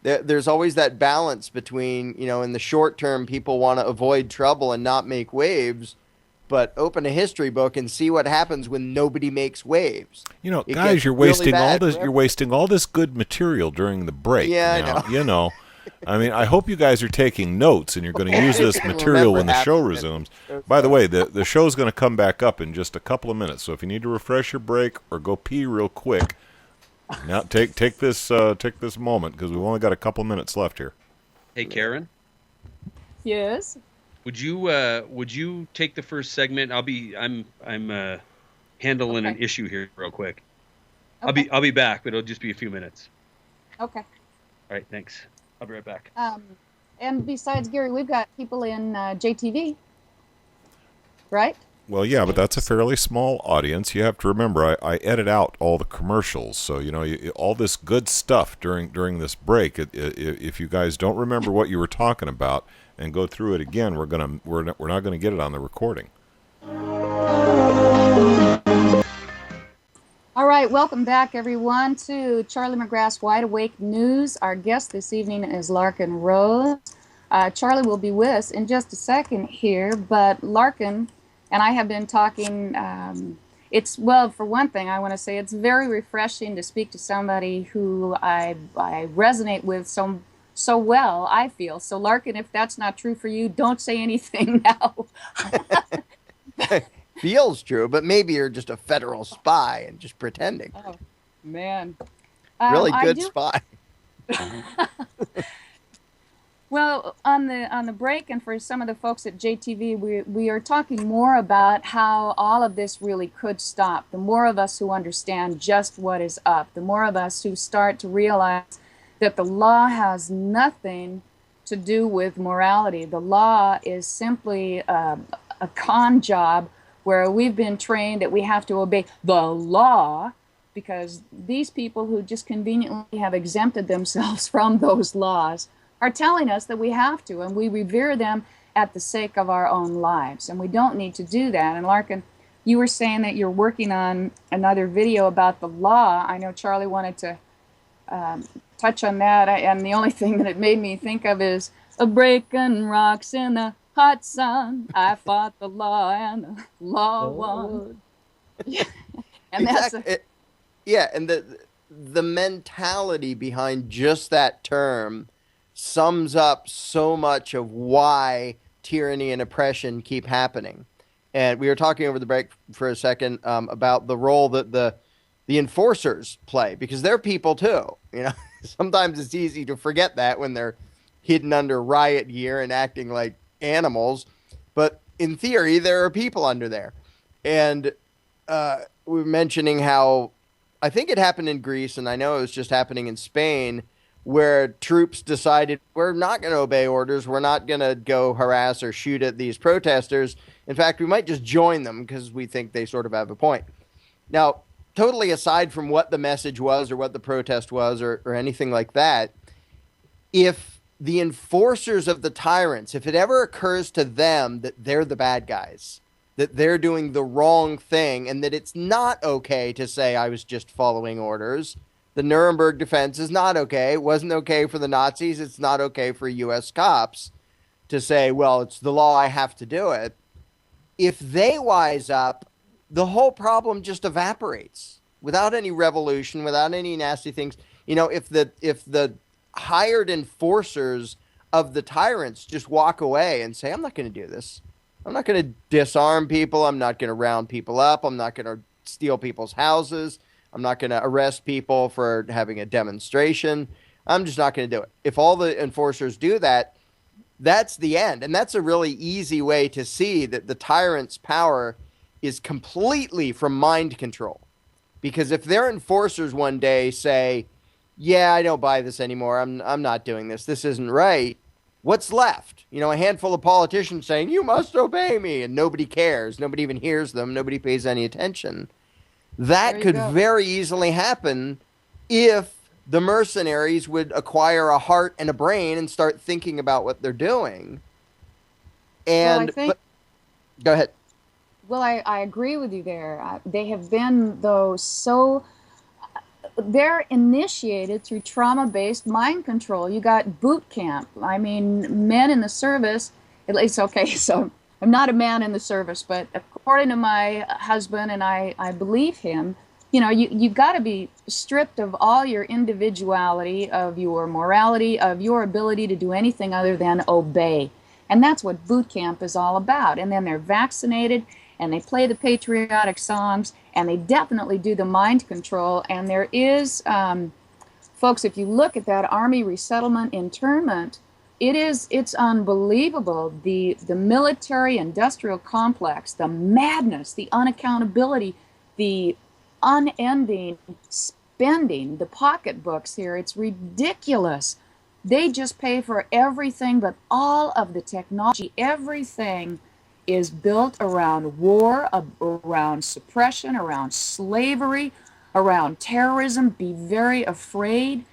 there's always that balance between, in the short term, people want to avoid trouble and not make waves, but open a history book and see what happens when nobody makes waves. Guys, you're wasting all this. You're wasting all this good material during the break. Yeah, I know. I mean, I hope you guys are taking notes and you're going to use this material when the show resumes. By the way, the show's going to come back up in just a couple of minutes, so if you need to refresh your break or go pee real quick, now take this moment because we've only got a couple of minutes left here. Hey, Karen. Yes. Would you take the first segment? I'm handling an issue here real quick. Okay. I'll be back, but it'll just be a few minutes. Okay. All right, thanks. I'll be right back. And besides Gary, we've got people in JTV, right? Well, yeah, but that's a fairly small audience. You have to remember, I edit out all the commercials, so all this good stuff during this break. If you guys don't remember what you were talking about and go through it again, we're not going to get it on the recording. All right, welcome back, everyone, to Charlie McGrath's Wide Awake News. Our guest this evening is Larken Rose. Charlie will be with us in just a second here, but Larken and I have been talking. For one thing, I want to say it's very refreshing to speak to somebody who I resonate with so well, I feel. So, Larken, if that's not true for you, don't say anything now. Feels true, but maybe you're just a federal spy and just pretending. Oh, man. Really good spy. Well, on the break, and for some of the folks at JTV, we are talking more about how all of this really could stop. The more of us who understand just what is up, the more of us who start to realize that the law has nothing to do with morality. The law is simply a con job where we've been trained that we have to obey the law because these people who just conveniently have exempted themselves from those laws are telling us that we have to, and we revere them at the sake of our own lives, and we don't need to do that. And Larken, you were saying that you're working on another video about the law. I know Charlie wanted to touch on that, and the only thing that it made me think of is a breaking rocks in the hot sun. I fought the law and the law won. And exactly. And the mentality behind just that term sums up so much of why tyranny and oppression keep happening. And we were talking over the break for a second about the role that the enforcers play, because they're people too. Sometimes it's easy to forget that when they're hidden under riot gear and acting like animals. But in theory, there are people under there. And we were mentioning how I think it happened in Greece, and I know it was just happening in Spain, where troops decided we're not going to obey orders. We're not going to go harass or shoot at these protesters. In fact, we might just join them because we think they sort of have a point. Now, totally aside from what the message was or what the protest was or anything like that, if the enforcers of the tyrants, if it ever occurs to them that they're the bad guys, that they're doing the wrong thing, and that it's not okay to say I was just following orders, the Nuremberg defense is not okay. It wasn't okay for the Nazis. It's not okay for U.S. cops to say, well, it's the law, I have to do it. If they wise up, the whole problem just evaporates without any revolution, without any nasty things. If the hired enforcers of the tyrants just walk away and say, I'm not going to do this. I'm not going to disarm people. I'm not going to round people up. I'm not going to steal people's houses. I'm not going to arrest people for having a demonstration. I'm just not going to do it. If all the enforcers do that, that's the end. And that's a really easy way to see that the tyrant's power is completely from mind control. Because if their enforcers one day say, yeah, I don't buy this anymore. I'm not doing this. This isn't right. What's left? A handful of politicians saying, you must obey me. And nobody cares. Nobody even hears them. Nobody pays any attention. That could very easily happen if the mercenaries would acquire a heart and a brain and start thinking about what they're doing. And go ahead. Well, I agree with you there. They have been, though, they're initiated through trauma-based mind control. You got boot camp. I mean, men in the service, at least, okay, so I'm not a man in the service, but according to my husband, and I believe him, you've got to be stripped of all your individuality, of your morality, of your ability to do anything other than obey. And that's what boot camp is all about. And then they're vaccinated, and they play the patriotic songs, and they definitely do the mind control. And there is, folks, if you look at that Army resettlement internment, it's unbelievable. The military industrial complex, the madness, the unaccountability, the unending spending, the pocketbooks here, it's ridiculous. They just pay for everything, but all of the technology, everything is built around war, around suppression, around slavery, around terrorism. Be very afraid.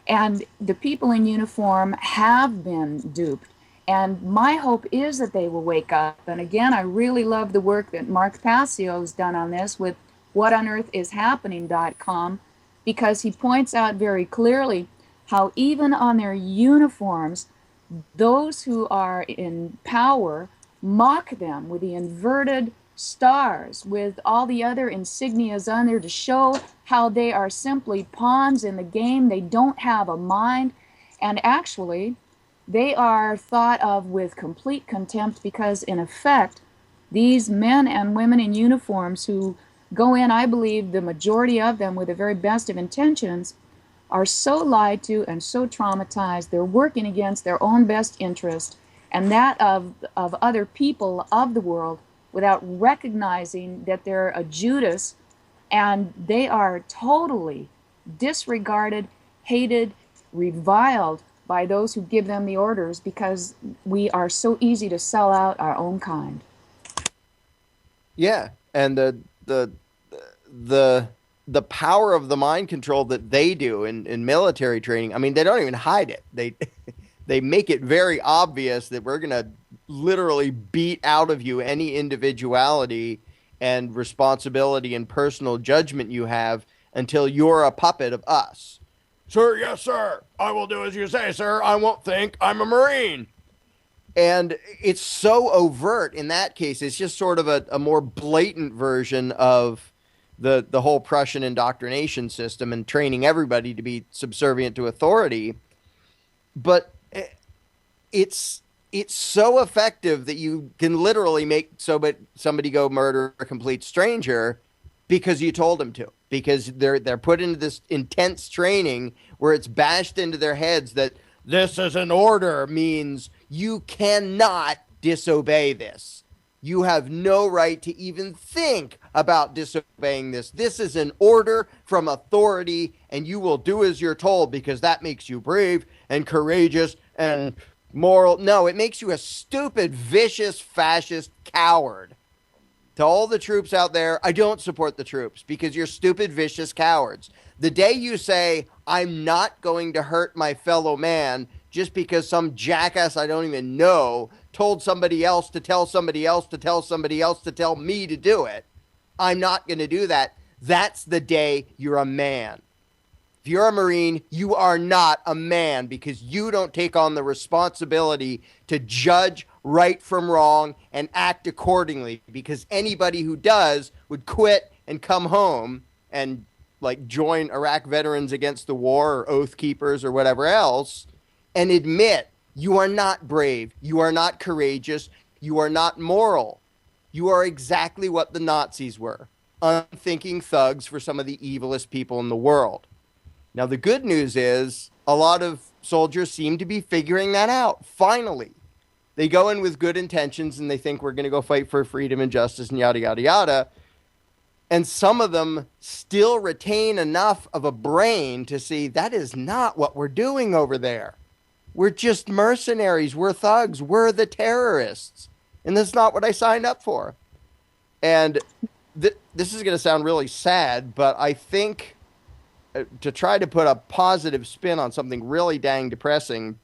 And the people in uniform have been duped. And my hope is that they will wake up. And again, I really love the work that Mark Passio has done on this with whatonearthishappening.com, because he points out very clearly how even on their uniforms, those who are in power mock them with the inverted stars, with all the other insignias on there to show how they are simply pawns in the game. They don't have a mind, and actually they are thought of with complete contempt, because in effect these men and women in uniforms who go in, I believe the majority of them with the very best of intentions, are so lied to and so traumatized. They're working against their own best interest and that of other people of the world, without recognizing that they're a Judas, and they are totally disregarded, hated, reviled by those who give them the orders, because we are so easy to sell out our own kind. Yeah, and the power of the mind control that they do in military training, I mean, they don't even hide it. They make it very obvious that we're going to literally beat out of you any individuality and responsibility and personal judgment you have until you're a puppet of us. Sir, yes, sir. I will do as you say, sir. I won't think. I'm a Marine. And it's so overt in that case. It's just sort of a more blatant version of the whole Prussian indoctrination system and training everybody to be subservient to authority. But it's it's so effective that you can literally make somebody go murder a complete stranger because you told them to. Because they're put into this intense training where it's bashed into their heads that this is an order means you cannot disobey this. You have no right to even think about disobeying this. This is an order from authority, and you will do as you're told because that makes you brave and courageous and moral. No, it makes you a stupid, vicious, fascist coward. To all the troops out there, I don't support the troops because you're stupid, vicious cowards. The day you say, I'm not going to hurt my fellow man just because some jackass I don't even know told somebody else to tell somebody else to tell somebody else to tell me to do it, I'm not going to do that. That's the day you're a man. If you're a Marine, you are not a man because you don't take on the responsibility to judge right from wrong and act accordingly, because anybody who does would quit and come home and like join Iraq Veterans Against the War or Oath Keepers or whatever else and admit you are not brave, you are not courageous, you are not moral. You are exactly what the Nazis were, unthinking thugs for some of the evilest people in the world. Now, the good news is a lot of soldiers seem to be figuring that out, finally. They go in with good intentions and they think we're going to go fight for freedom and justice and yada, yada, yada. And some of them still retain enough of a brain to see that is not what we're doing over there. We're just mercenaries. We're thugs. We're the terrorists. And that's not what I signed up for. And this is going to sound really sad, but I think to try to put a positive spin on something really dang depressing,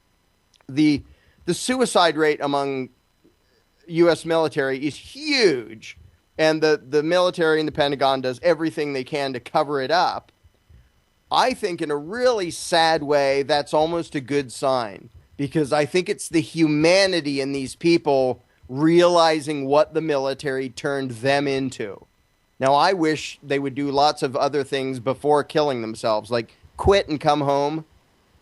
the suicide rate among U.S. military is huge, and the military and the Pentagon does everything they can to cover it up. I think in a really sad way, that's almost a good sign, because I think it's the humanity in these people realizing what the military turned them into. Now, I wish they would do lots of other things before killing themselves, like quit and come home.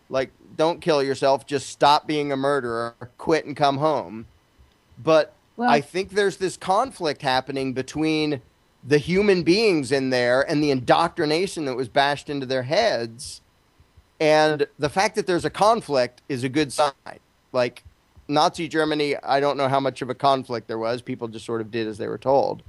Like, don't kill yourself, just stop being a murderer, quit and come home. But I think there's this conflict happening between the human beings in there and the indoctrination that was bashed into their heads. And the fact that there's a conflict is a good sign. Like, Nazi Germany, I don't know how much of a conflict there was. People just sort of did as they were told.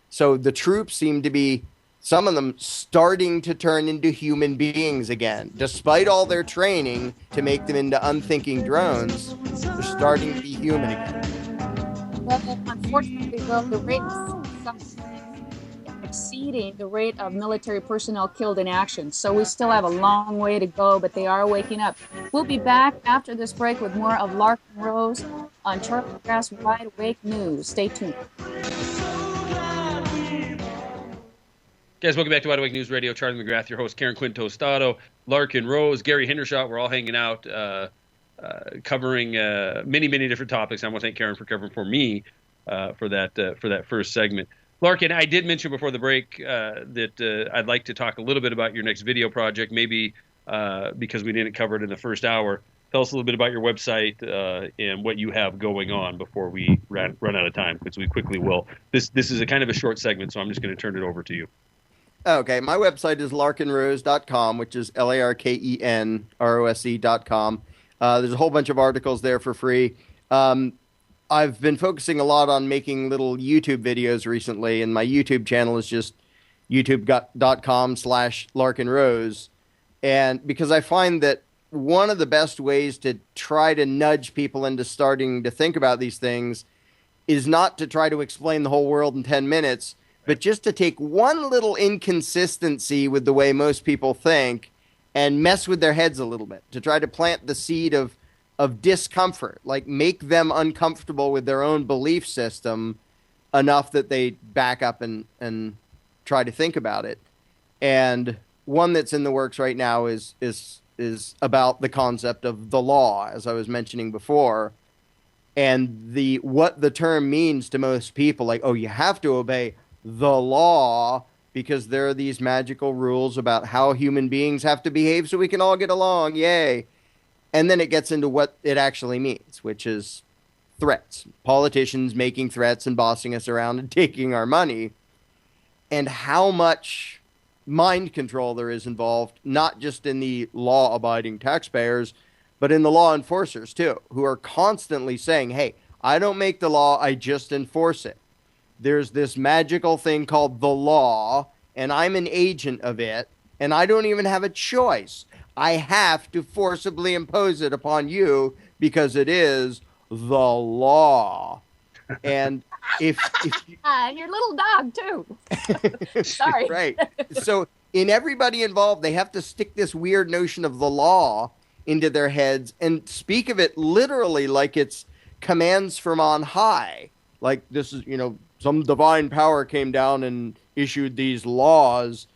So the troops seem to be, some of them, starting to turn into human beings again. Despite all their training to make them into unthinking drones, they're starting to be human again. Well, unfortunately, though, the rate is exceeding the rate of military personnel killed in action. So we still have a long way to go, but they are waking up. We'll be back after this break with more of Larken Rose on Charlie McGrath's Wide Awake News. Stay tuned. Guys, welcome back to Wide Awake News Radio. Charlie McGrath, your host, Karen Quinn Tostado, Larken Rose, Gary Hendershot. We're all hanging out, covering many, many different topics. I want to thank Karen for covering for me for that first segment. Larken, I did mention before the break that I'd like to talk a little bit about your next video project, maybe because we didn't cover it in the first hour. Tell us a little bit about your website and what you have going on before we run out of time, because we quickly will. This is a kind of a short segment, so I'm just going to turn it over to you. Okay, my website is larkenrose.com, which is LARKENROSE.com. There's a whole bunch of articles there for free. I've been focusing a lot on making little YouTube videos recently, and my YouTube channel is just youtube.com/larkenrose. And because I find that one of the best ways to try to nudge people into starting to think about these things is not to try to explain the whole world in 10 minutes, but just to take one little inconsistency with the way most people think and mess with their heads a little bit, to try to plant the seed of discomfort, like make them uncomfortable with their own belief system enough that they back up and try to think about it. And one that's in the works right now is about the concept of the law, as I was mentioning before, and what the term means to most people. Like, oh, you have to obey the law because there are these magical rules about how human beings have to behave so we can all get along. Yay. And then it gets into what it actually means, which is threats, politicians making threats and bossing us around and taking our money, and how much mind control there is involved, not just in the law-abiding taxpayers, but in the law enforcers too, who are constantly saying, hey, I don't make the law, I just enforce it. There's this magical thing called the law, and I'm an agent of it, and I don't even have a choice. I have to forcibly impose it upon you because it is the law. And if and your little dog too. Sorry. Right. So in everybody involved, they have to stick this weird notion of the law into their heads and speak of it literally like it's commands from on high. Like this is, some divine power came down and issued these laws.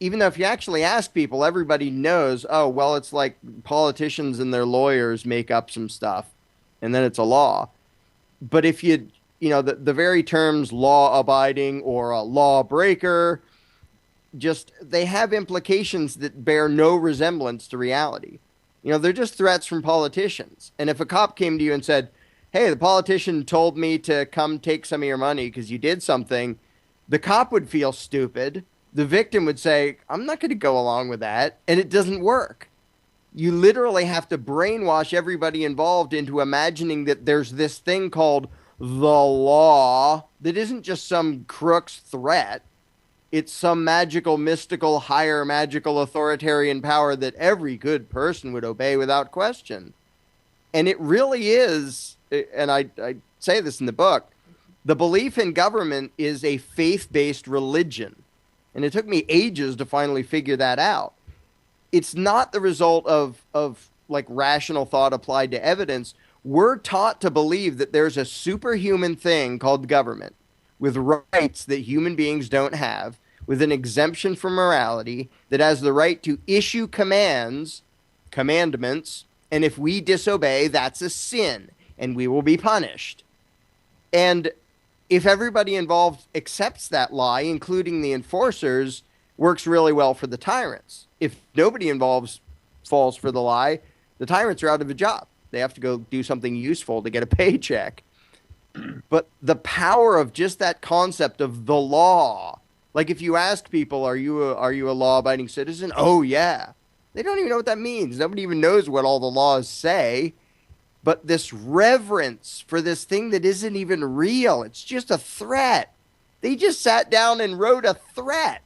Even though if you actually ask people, everybody knows, oh, well, it's like politicians and their lawyers make up some stuff and then it's a law. But if the very terms law-abiding or a lawbreaker, they have implications that bear no resemblance to reality. They're just threats from politicians. And if a cop came to you and said, hey, the politician told me to come take some of your money because you did something, the cop would feel stupid. The victim would say, I'm not going to go along with that. And it doesn't work. You literally have to brainwash everybody involved into imagining that there's this thing called the law that isn't just some crook's threat. It's some magical, mystical, higher magical authoritarian power that every good person would obey without question. And it really is, and I say this in the book, the belief in government is a faith-based religion. And it took me ages to finally figure that out. It's not the result of like rational thought applied to evidence. We're taught to believe that there's a superhuman thing called government with rights that human beings don't have, with an exemption from morality, that has the right to issue commandments, and if we disobey, that's a sin, and we will be punished. And if everybody involved accepts that lie, including the enforcers, works really well for the tyrants. If nobody involved falls for the lie, the tyrants are out of a job. They have to go do something useful to get a paycheck. But the power of just that concept of the law, like if you ask people, are you a law-abiding citizen? Oh, yeah. They don't even know what that means. Nobody even knows what all the laws say. But this reverence for this thing that isn't even real, it's just a threat. They just sat down and wrote a threat.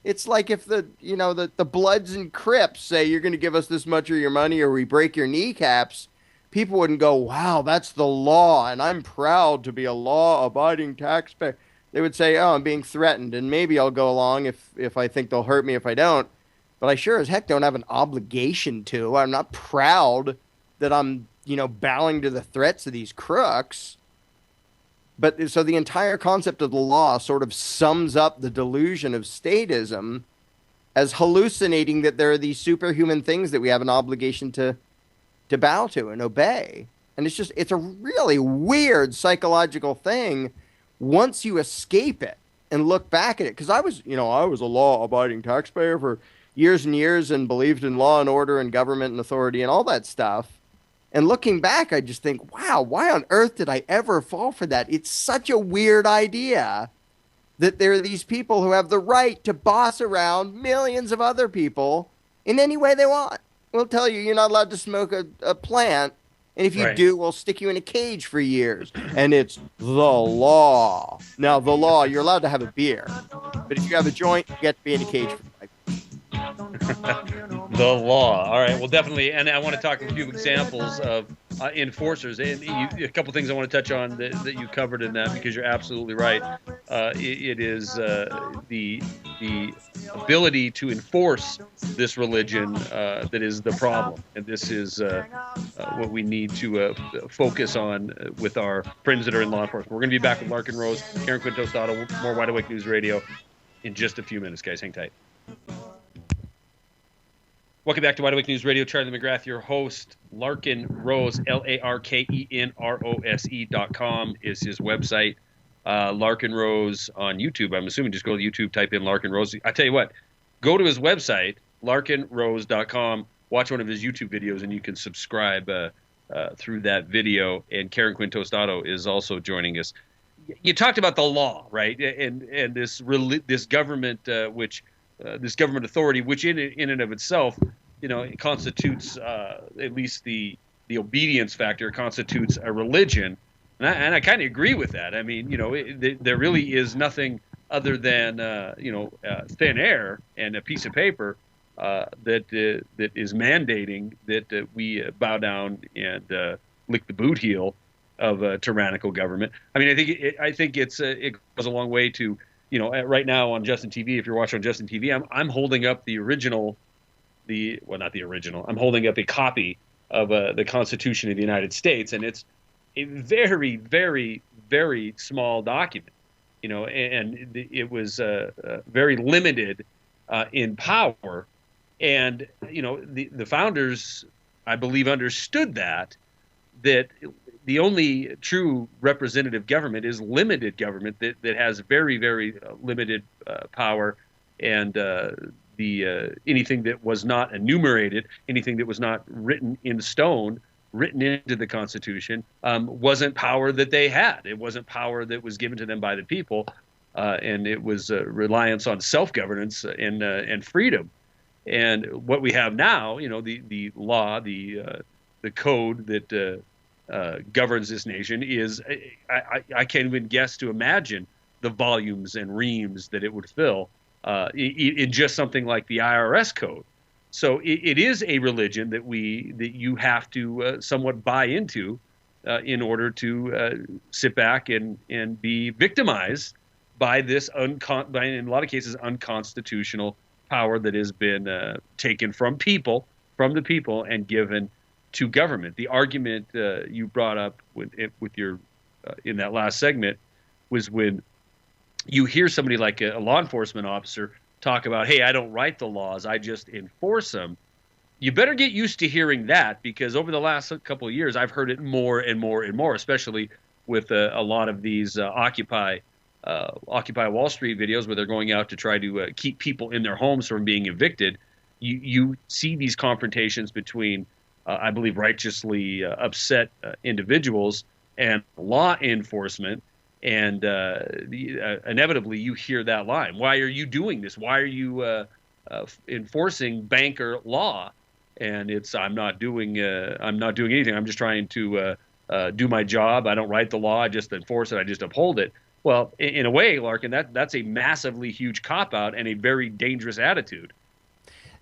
It's like if the Bloods and Crips say you're going to give us this much of your money or we break your kneecaps, people wouldn't go, wow, that's the law, and I'm proud to be a law-abiding taxpayer. They would say, oh, I'm being threatened, and maybe I'll go along if I think they'll hurt me if I don't. But I sure as heck don't have an obligation to. I'm not proud that I'm, bowing to the threats of these crooks. But so the entire concept of the law sort of sums up the delusion of statism as hallucinating that there are these superhuman things that we have an obligation to bow to and obey. And it's a really weird psychological thing once you escape it and look back at it. Because I was a law-abiding taxpayer for years and years and believed in law and order and government and authority and all that stuff. And looking back, I just think, wow, why on earth did I ever fall for that? It's such a weird idea that there are these people who have the right to boss around millions of other people in any way they want. We'll tell you you're not allowed to smoke a plant, and if you do, we'll stick you in a cage for years. And it's the law. Now, the law, you're allowed to have a beer, but if you have a joint, you get to be in a cage for 5 years. The law. All right. Well, definitely. And I want to talk a few examples of enforcers. And a couple things I want to touch on that you covered in that, because you're absolutely right. It is the ability to enforce this religion that is the problem. And this is what we need to focus on with our friends that are in law enforcement. We're going to be back with Larken Rose, Karen Quinn Tostado, more Wide Awake News Radio in just a few minutes, guys. Hang tight. Welcome back to Wide Awake News Radio. Charlie McGrath, your host. Larken Rose, LarkenRose.com is his website. Larken Rose on YouTube. I'm assuming just go to YouTube, type in Larken Rose. I tell you what, go to his website, LarkenRose.com, watch one of his YouTube videos, and you can subscribe through that video. And Karen Quinn Tostado is also joining us. You talked about the law, right? And this government, this government authority, which in and of itself, it constitutes at least the obedience factor constitutes a religion, and I kind of agree with that. I mean, there really is nothing other than thin air and a piece of paper that is mandating that we bow down and lick the boot heel of a tyrannical government. I mean, I think it goes a long way to, right now on Justin TV. If you're watching on Justin TV, I'm holding up not the original. I'm holding up a copy of the Constitution of the United States, and it's a very, very, very small document. And it was very limited in power, and the founders, I believe, understood that the only true representative government is limited government that has very, very limited power, and anything that was not enumerated, anything that was not written in stone, written into the Constitution, wasn't power that they had. It wasn't power that was given to them by the people, and it was reliance on self-governance and freedom. And what we have now, the law, the code that governs this nation is, I can't even guess to imagine the volumes and reams that it would fill in just something like the IRS code. So it is a religion that you have to somewhat buy into in order to sit back and be victimized by this in a lot of cases unconstitutional power that has been taken from the people and given to government. The argument you brought up with your in that last segment was when you hear somebody like a law enforcement officer talk about, hey, I don't write the laws, I just enforce them. You better get used to hearing that, because over the last couple of years, I've heard it more and more and more, especially with a lot of these Occupy Wall Street videos where they're going out to try to keep people in their homes from being evicted. You see these confrontations between, I believe, righteously upset individuals and law enforcement. And inevitably, you hear that line: "Why are you doing this? Why are you enforcing banker law?" And it's, I'm not doing anything. I'm just trying to do my job. I don't write the law. I just enforce it. I just uphold it. Well, in a way, Larken, that's a massively huge cop out and a very dangerous attitude.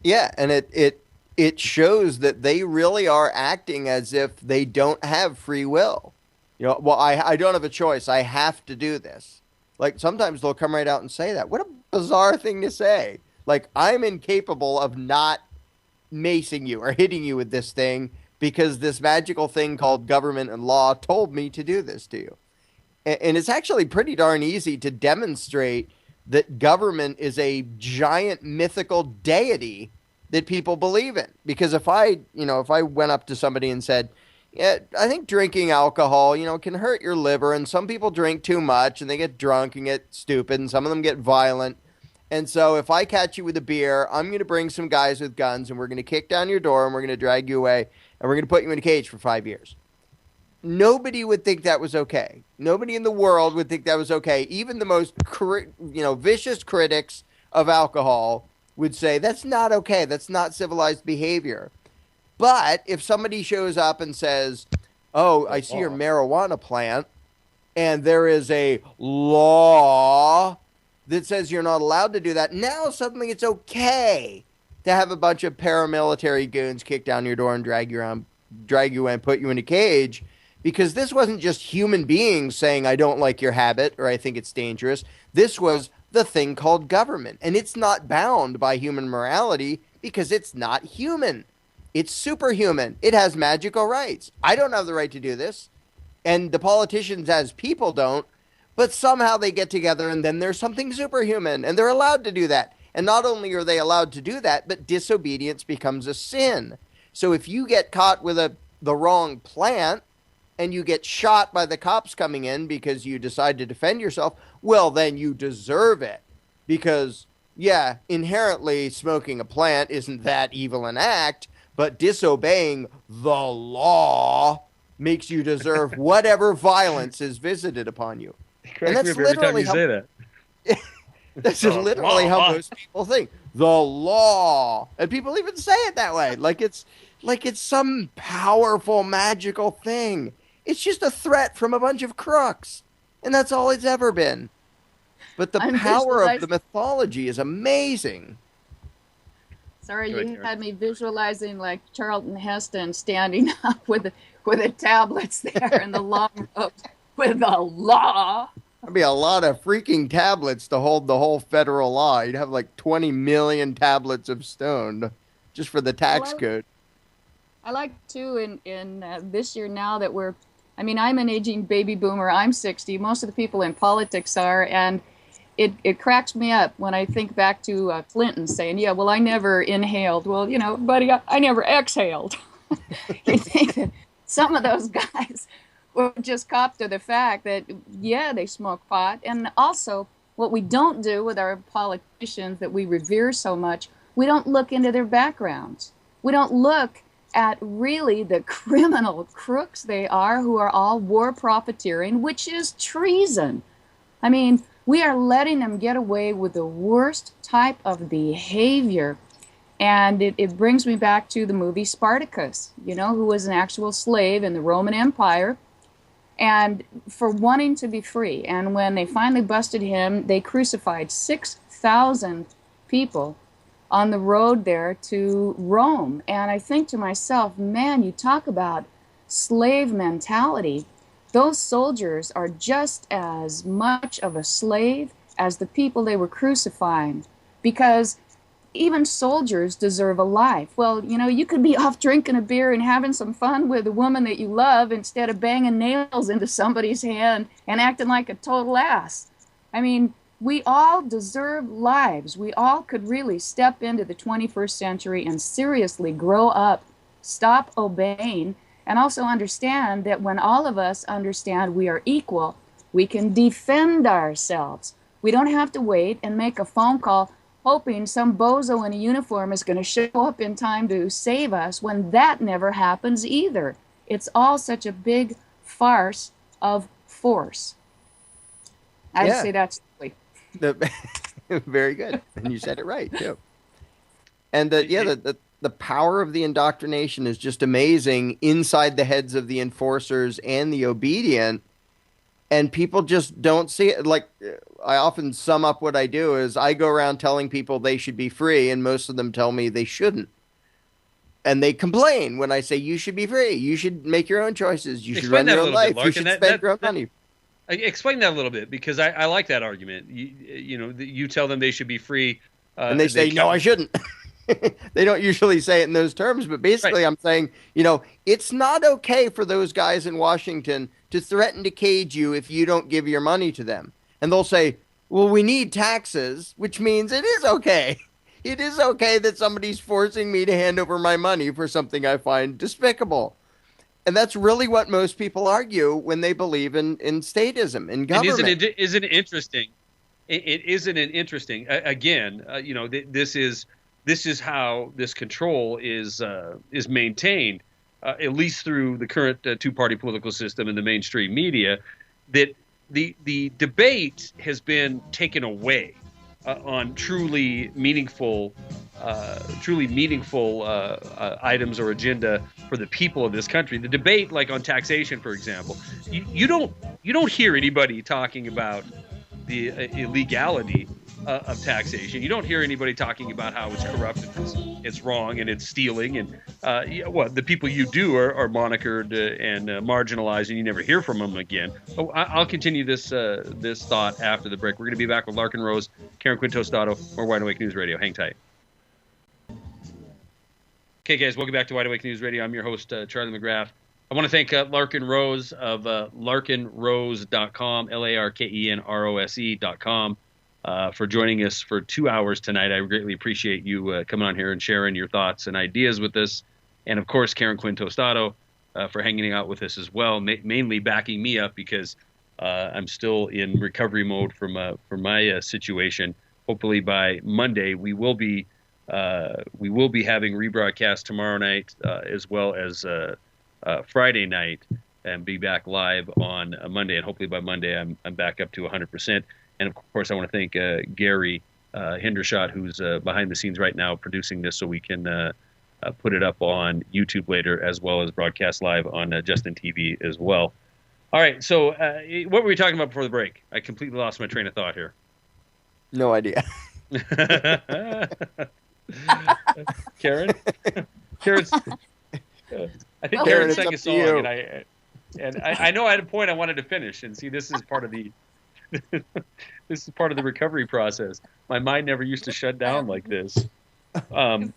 Yeah, and it shows that they really are acting as if they don't have free will. Well, I don't have a choice. I have to do this. Like, sometimes they'll come right out and say that. What a bizarre thing to say. Like, I'm incapable of not macing you or hitting you with this thing because this magical thing called government and law told me to do this to you. And it's actually pretty darn easy to demonstrate that government is a giant mythical deity that people believe in. Because if I went up to somebody and said, yeah, I think drinking alcohol, can hurt your liver, and some people drink too much and they get drunk and get stupid, and some of them get violent. And so if I catch you with a beer, I'm going to bring some guys with guns, and we're going to kick down your door, and we're going to drag you away, and we're going to put you in a cage for 5 years. Nobody would think that was okay. Nobody in the world would think that was okay. Even the most vicious critics of alcohol would say, that's not okay. That's not civilized behavior. But if somebody shows up and says, oh, I see your marijuana plant, and there is a law that says you're not allowed to do that, now suddenly it's okay to have a bunch of paramilitary goons kick down your door and drag you away and put you in a cage, because this wasn't just human beings saying, I don't like your habit or I think it's dangerous. This was the thing called government, and it's not bound by human morality because it's not human. It's superhuman. It has magical rights. I don't have the right to do this, and the politicians as people don't, but somehow they get together and then there's something superhuman, and they're allowed to do that. And not only are they allowed to do that, but disobedience becomes a sin. So if you get caught with the wrong plant and you get shot by the cops coming in because you decide to defend yourself, well, then you deserve it. Because, yeah, inherently smoking a plant isn't that evil an act, but disobeying the law makes you deserve whatever violence is visited upon you. It And cracks me up every time you say that. That's just literally how law. most people think. The law. And people even say it that way. Like it's some powerful, magical thing. It's just a threat from a bunch of crooks. And that's all it's ever been. But the power of the mythology is amazing. Sorry, Go ahead, you Karen. had me visualizing like Charlton Heston standing up with the tablets there and the long rope with the law. That'd be a lot of freaking tablets to hold the whole federal law. You'd have like 20 million tablets of stone just for the tax code. I like too in this year now that I'm an aging baby boomer. I'm 60. Most of the people in politics are, and it cracks me up when I think back to Clinton saying, "Yeah, well, I never inhaled." Well, buddy, I never exhaled. You think that some of those guys will just cop to the fact that, yeah, they smoke pot. And also, what we don't do with our politicians that we revere so much, we don't look into their backgrounds. We don't look at really the criminal crooks they are, who are all war profiteering, which is treason. I mean, we are letting them get away with the worst type of behavior. And it brings me back to the movie Spartacus, who was an actual slave in the Roman Empire, and for wanting to be free. And when they finally busted him, they crucified 6,000 people on the road there to Rome. And I think to myself, man, you talk about slave mentality. Those soldiers are just as much of a slave as the people they were crucifying, because even soldiers deserve a life. Well, you could be off drinking a beer and having some fun with a woman that you love instead of banging nails into somebody's hand and acting like a total ass. I mean, we all deserve lives. We all could really step into the 21st century and seriously grow up, stop obeying, and also understand that when all of us understand we are equal, we can defend ourselves. We don't have to wait and make a phone call hoping some bozo in a uniform is going to show up in time to save us, when that never happens either. It's all such a big farce of force. I'd say that's very good. And you said it right, too. And the power of the indoctrination is just amazing inside the heads of the enforcers and the obedient. And people just don't see it. Like, I often sum up what I do is I go around telling people they should be free, and most of them tell me they shouldn't. And they complain when I say, you should be free. You should make your own choices. You should run your own life. You should spend your own money. Explain that a little bit, because I like that argument. You tell them they should be free. And they say, no, I shouldn't. They don't usually say it in those terms, but basically I'm saying, it's not okay for those guys in Washington to threaten to cage you if you don't give your money to them. And they'll say, well, we need taxes, which means it is okay. It is okay that somebody's forcing me to hand over my money for something I find despicable. And that's really what most people argue when they believe in statism, in government. And isn't it interesting? Isn't it interesting? Again, this is how this control is maintained, at least through the current two-party political system and the mainstream media, that the debate has been taken away on truly meaningful items or agenda for the people of this country. The debate, like on taxation, for example, you don't hear anybody talking about the illegality of taxation. You don't hear anybody talking about how it's corrupt, it's wrong, and it's stealing. And the people you do are monikered and marginalized, and you never hear from them again. I'll continue this thought after the break. We're going to be back with Larken Rose, Karen Quinn Tostado, or Wide Awake News Radio. Hang tight. Okay, guys, welcome back to Wide Awake News Radio. I'm your host, Charlie McGrath. I want to thank Larken Rose of larkenrose.com, LARKENROSE.com. For joining us for 2 hours tonight. I greatly appreciate you coming on here and sharing your thoughts and ideas with us. And, of course, Karen Quinn Tostado for hanging out with us as well, mainly backing me up because I'm still in recovery mode from my situation. Hopefully by Monday we will be We will be having rebroadcast tomorrow night as well as Friday night, and be back live on Monday. And hopefully by Monday, I'm back up to 100%. And of course, I want to thank Gary Hendershot, who's behind the scenes right now producing this, so we can put it up on YouTube later, as well as broadcast live on Justin TV as well. All right. So, what were we talking about before the break? I completely lost my train of thought here. No idea. Karen's. I think Karen sang a song, and I know I had a point I wanted to finish. And see, this is part of the this is part of the recovery process. My mind never used to shut down like this. If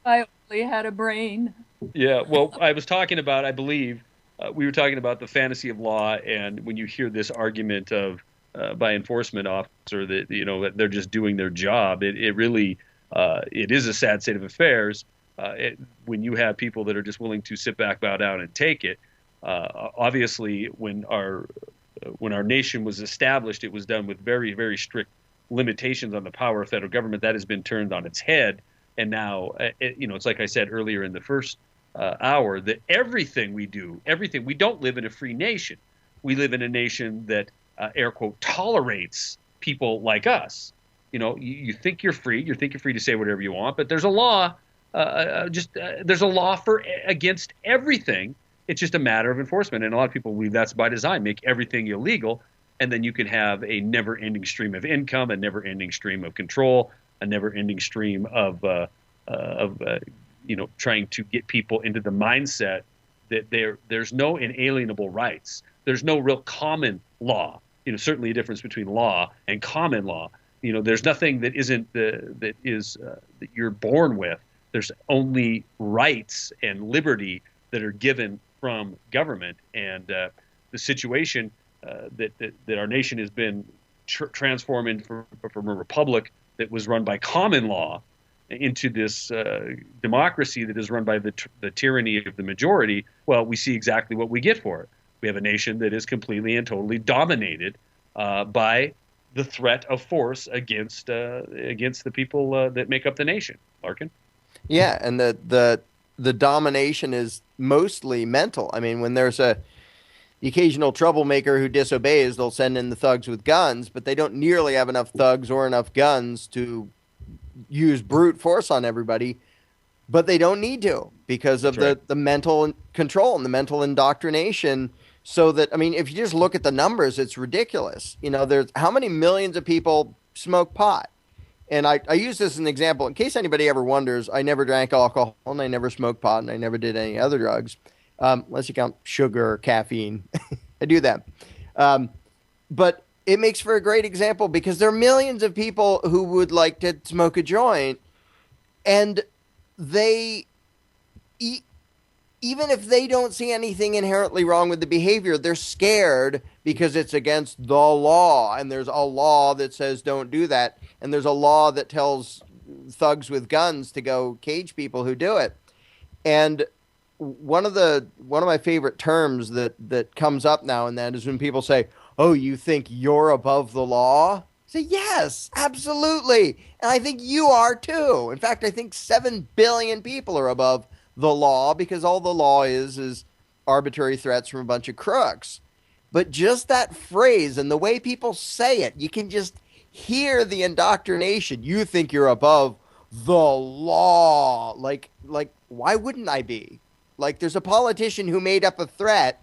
I only had a brain. Yeah. Well, I was talking about, I believe, we were talking about the fantasy of law, and when you hear this argument of by enforcement officer that that they're just doing their job, it really it is a sad state of affairs when you have people that are just willing to sit back, bow down, and take it. Obviously, when our nation was established, it was done with very, very strict limitations on the power of federal government. That has been turned on its head, and now it's like I said earlier in the first hour, that everything we do, we don't live in a free nation. We live in a nation that air quote tolerates people like us. You think you're free. You think you're free to say whatever you want, but there's a law. There's a law against everything. It's just a matter of enforcement, and a lot of people believe that's by design. Make everything illegal, and then you can have a never-ending stream of income, a never-ending stream of control, a never-ending stream of trying to get people into the mindset that there's no inalienable rights. There's no real common law. Certainly a difference between law and common law. There's nothing that isn't that you're born with. There's only rights and liberty that are given from government, and the situation that our nation has been transforming from a republic that was run by common law into this democracy that is run by the tyranny of the majority. Well, we see exactly what we get for it. We have a nation that is completely and totally dominated by the threat of force against the people that make up the nation. Larken? Yeah, and the domination is mostly mental. I mean, when there's the occasional troublemaker who disobeys, they'll send in the thugs with guns, but they don't nearly have enough thugs or enough guns to use brute force on everybody. But they don't need to, because of the mental control and the mental indoctrination. So that, I mean, if you just look at the numbers, it's ridiculous. There's how many millions of people smoke pot. And I use this as an example in case anybody ever wonders. I never drank alcohol, and I never smoked pot, and I never did any other drugs, unless you count sugar or caffeine. I do that. But it makes for a great example, because there are millions of people who would like to smoke a joint, and they, even if they don't see anything inherently wrong with the behavior, they're scared because it's against the law, and there's a law that says don't do that, and there's a law that tells thugs with guns to go cage people who do it. And one of my favorite terms that comes up now and then is when people say, "Oh, you think you're above the law?" I say, yes, absolutely. And I think you are too. In fact, I think 7 billion people are above the law, because all the law is arbitrary threats from a bunch of crooks. But just that phrase and the way people say it, you can just hear the indoctrination. You think you're above the law. Like, why wouldn't I be? Like, there's a politician who made up a threat.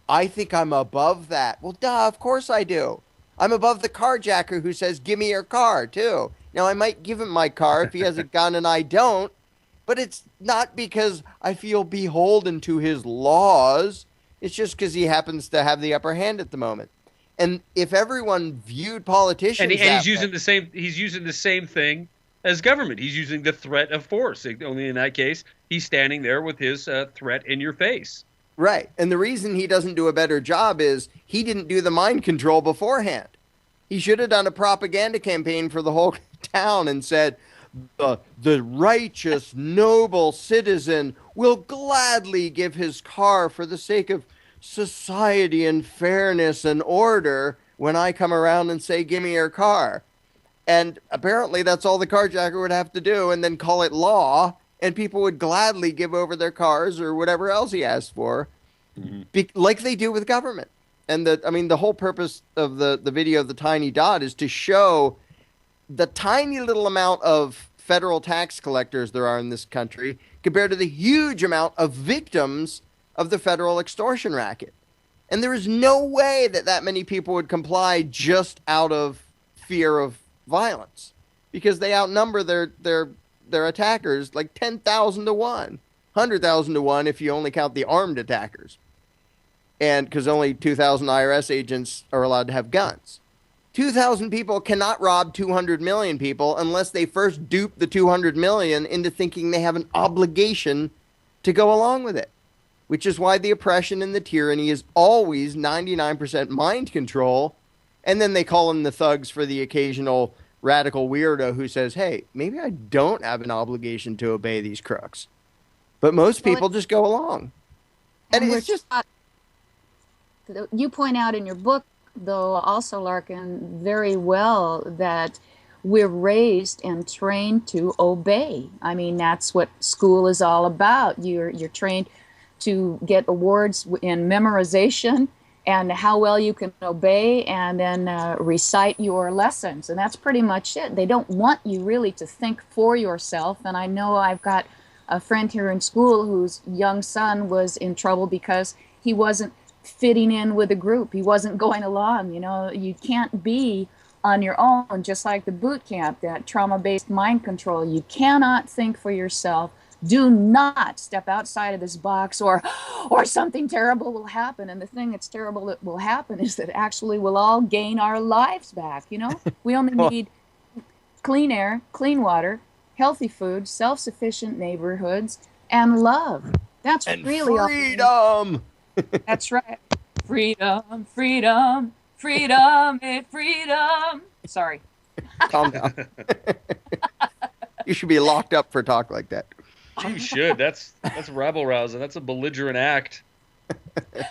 I think I'm above that. Well, duh, of course I do. I'm above the carjacker who says, give me your car, too. Now, I might give him my car if he has a gun and I don't, but it's not because I feel beholden to his laws. It's just because he happens to have the upper hand at the moment. And if everyone viewed politicians and he's using the same thing as government. He's using the threat of force. Only in that case, he's standing there with his threat in your face. Right. And the reason he doesn't do a better job is he didn't do the mind control beforehand. He should have done a propaganda campaign for the whole town and said, the righteous, noble citizen will gladly give his car for the sake of society and fairness and order when I come around and say, give me your car. And apparently that's all the carjacker would have to do, and then call it law, and people would gladly give over their cars or whatever else he asked for, like they do with government. And the whole purpose of the video of the tiny dot is to show the tiny little amount of federal tax collectors there are in this country compared to the huge amount of victims of the federal extortion racket. And there is no way that many people would comply just out of fear of violence, because they outnumber their attackers like 10,000 to 1, 100,000 to 1 if you only count the armed attackers. And because only 2,000 IRS agents are allowed to have guns. 2,000 people cannot rob 200 million people unless they first dupe the 200 million into thinking they have an obligation to go along with it. Which is why the oppression and the tyranny is always 99% mind control. And then they call in the thugs for the occasional radical weirdo who says, hey, maybe I don't have an obligation to obey these crooks. But most people just go along. And it's just... You point out in your book, though, also, Larken, very well that we're raised and trained to obey. I mean, that's what school is all about. You're trained to get awards in memorization and how well you can obey, and then recite your lessons. And that's pretty much it. They don't want you really to think for yourself. And I know I've got a friend here in school whose young son was in trouble because he wasn't fitting in with a group. He wasn't going along. You know, you can't be on your own, just like the boot camp, that trauma-based mind control. You cannot think for yourself. Do not step outside of this box, or something terrible will happen. And the thing that's terrible that will happen is that actually we'll all gain our lives back. You know, we only need clean air, clean water, healthy food, self-sufficient neighborhoods, and love. That's and really freedom. That's right. Freedom, freedom, freedom, freedom. Sorry. Calm down. You should be locked up for talk like that. You should. That's rabble rousing. That's a belligerent act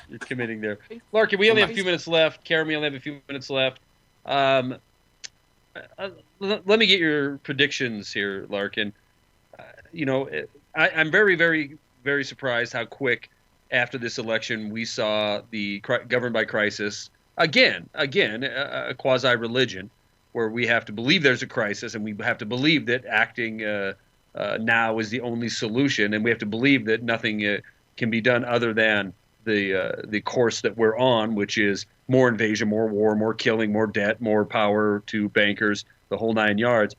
you're committing there. Larken, we only have a few minutes left. Karen, we only have a few minutes left. Let me get your predictions here, Larken. I'm very, very, very surprised how quick after this election we saw the governed by crisis again, a quasi-religion where we have to believe there's a crisis, and we have to believe that acting now is the only solution, and we have to believe that nothing can be done other than the course that we're on, which is more invasion, more war, more killing, more debt, more power to bankers, the whole 9 yards.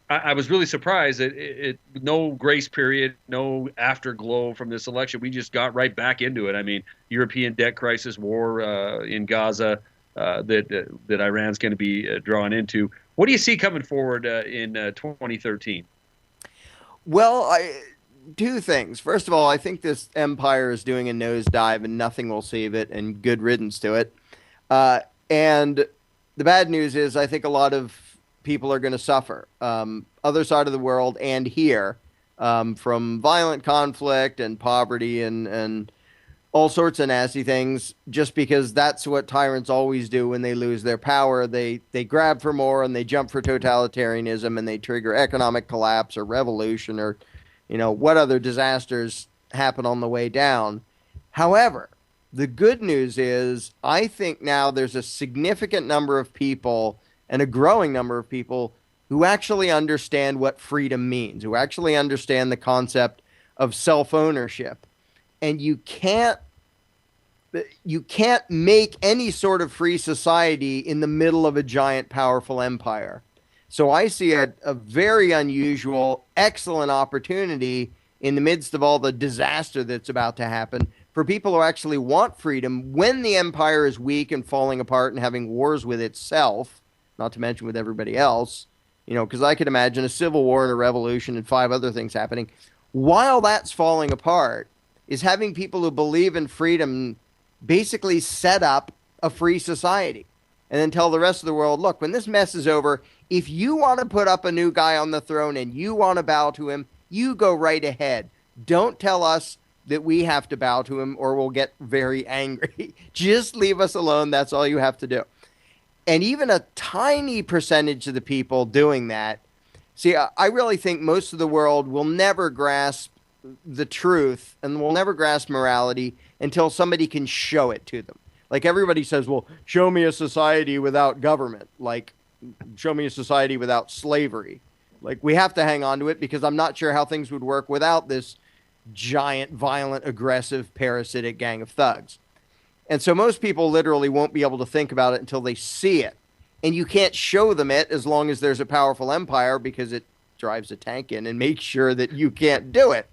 I was really surprised that no grace period, no afterglow from this election. We just got right back into it. I mean, European debt crisis, war in Gaza that Iran's going to be drawn into. What do you see coming forward in 2013? Well, two things. First of all, I think this empire is doing a nosedive and nothing will save it, and good riddance to it. And the bad news is I think a lot of people are going to suffer, other side of the world and here, from violent conflict and poverty and all sorts of nasty things, just because that's what tyrants always do when they lose their power. They grab for more, and they jump for totalitarianism, and they trigger economic collapse or revolution or, what other disasters happen on the way down. However, the good news is I think now there's a significant number of people, and a growing number of people, who actually understand what freedom means, who actually understand the concept of self-ownership. And you can't make any sort of free society in the middle of a giant, powerful empire. So I see a very unusual, excellent opportunity in the midst of all the disaster that's about to happen for people who actually want freedom when the empire is weak and falling apart and having wars with itself, not to mention with everybody else, because I could imagine a civil war and a revolution and 5 other things happening. While that's falling apart, is having people who believe in freedom basically set up a free society and then tell the rest of the world, look, when this mess is over, if you want to put up a new guy on the throne and you want to bow to him, you go right ahead. Don't tell us that we have to bow to him or we'll get very angry. Just leave us alone. That's all you have to do. And even a tiny percentage of the people doing that, see, I really think most of the world will never grasp the truth and will never grasp morality until somebody can show it to them. Like everybody says, well, show me a society without government. Like, show me a society without slavery. Like, we have to hang on to it because I'm not sure how things would work without this giant, violent, aggressive, parasitic gang of thugs. And so most people literally won't be able to think about it until they see it. And you can't show them it as long as there's a powerful empire because it drives a tank in and makes sure that you can't do it.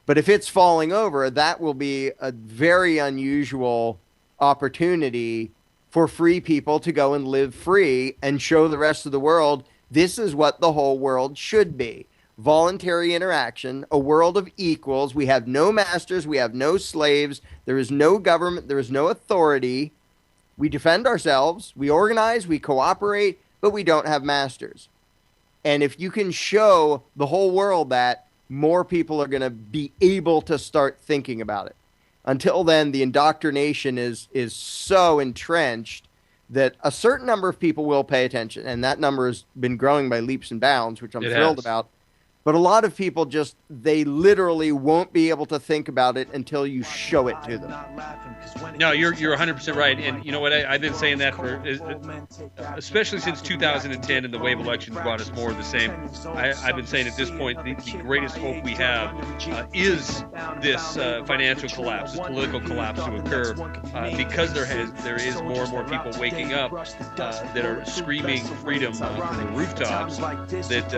But if it's falling over, that will be a very unusual opportunity for free people to go and live free and show the rest of the world this is what the whole world should be. Voluntary interaction, a world of equals. We have no masters. We have no slaves. There is no government. There is no authority. We defend ourselves. We organize. We cooperate, but we don't have masters. And if you can show the whole world that, more people are going to be able to start thinking about it. Until then, the indoctrination is so entrenched that a certain number of people will pay attention. And that number has been growing by leaps and bounds, which I'm thrilled about. But a lot of people just, they literally won't be able to think about it until you show it to them. No, you're 100% right. And you know what? I've been saying that for, especially since 2010 and the wave elections brought us more of the same. I've been saying at this point, the greatest hope we have is this financial collapse, this political collapse to occur because there is more and more people waking up that are screaming freedom from the rooftops, that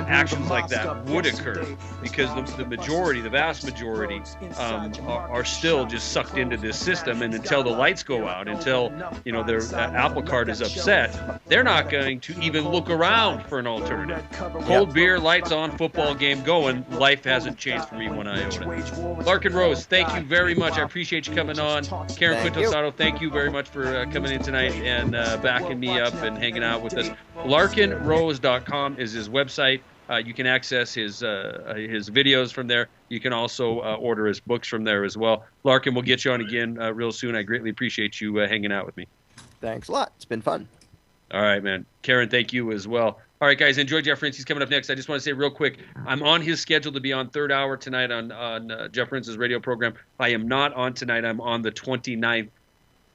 actions like that would occur, because the majority, the vast majority, are still just sucked into this system, and until the lights go out, until their Apple Card is upset, they're not going to even look around for an alternative. Cold beer, lights on, football game going. Life hasn't changed for me one iota. Larken Rose, thank you very much. I appreciate you coming on. Karen Quinn Tostado, thank you very much for coming in tonight and backing me up and hanging out with us. LarkenRose.com is his website. You can access his videos from there. You can also order his books from there as well. Larken, we'll get you on again real soon. I greatly appreciate you hanging out with me. Thanks a lot. It's been fun. All right, man. Karen, thank you as well. All right, guys, enjoy Jeff Rince. He's coming up next. I just want to say real quick, I'm on his schedule to be on third hour tonight on Jeff Rince's radio program. I am not on tonight. I'm on the 29th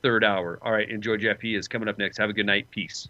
third hour. All right, enjoy Jeff. He is coming up next. Have a good night. Peace.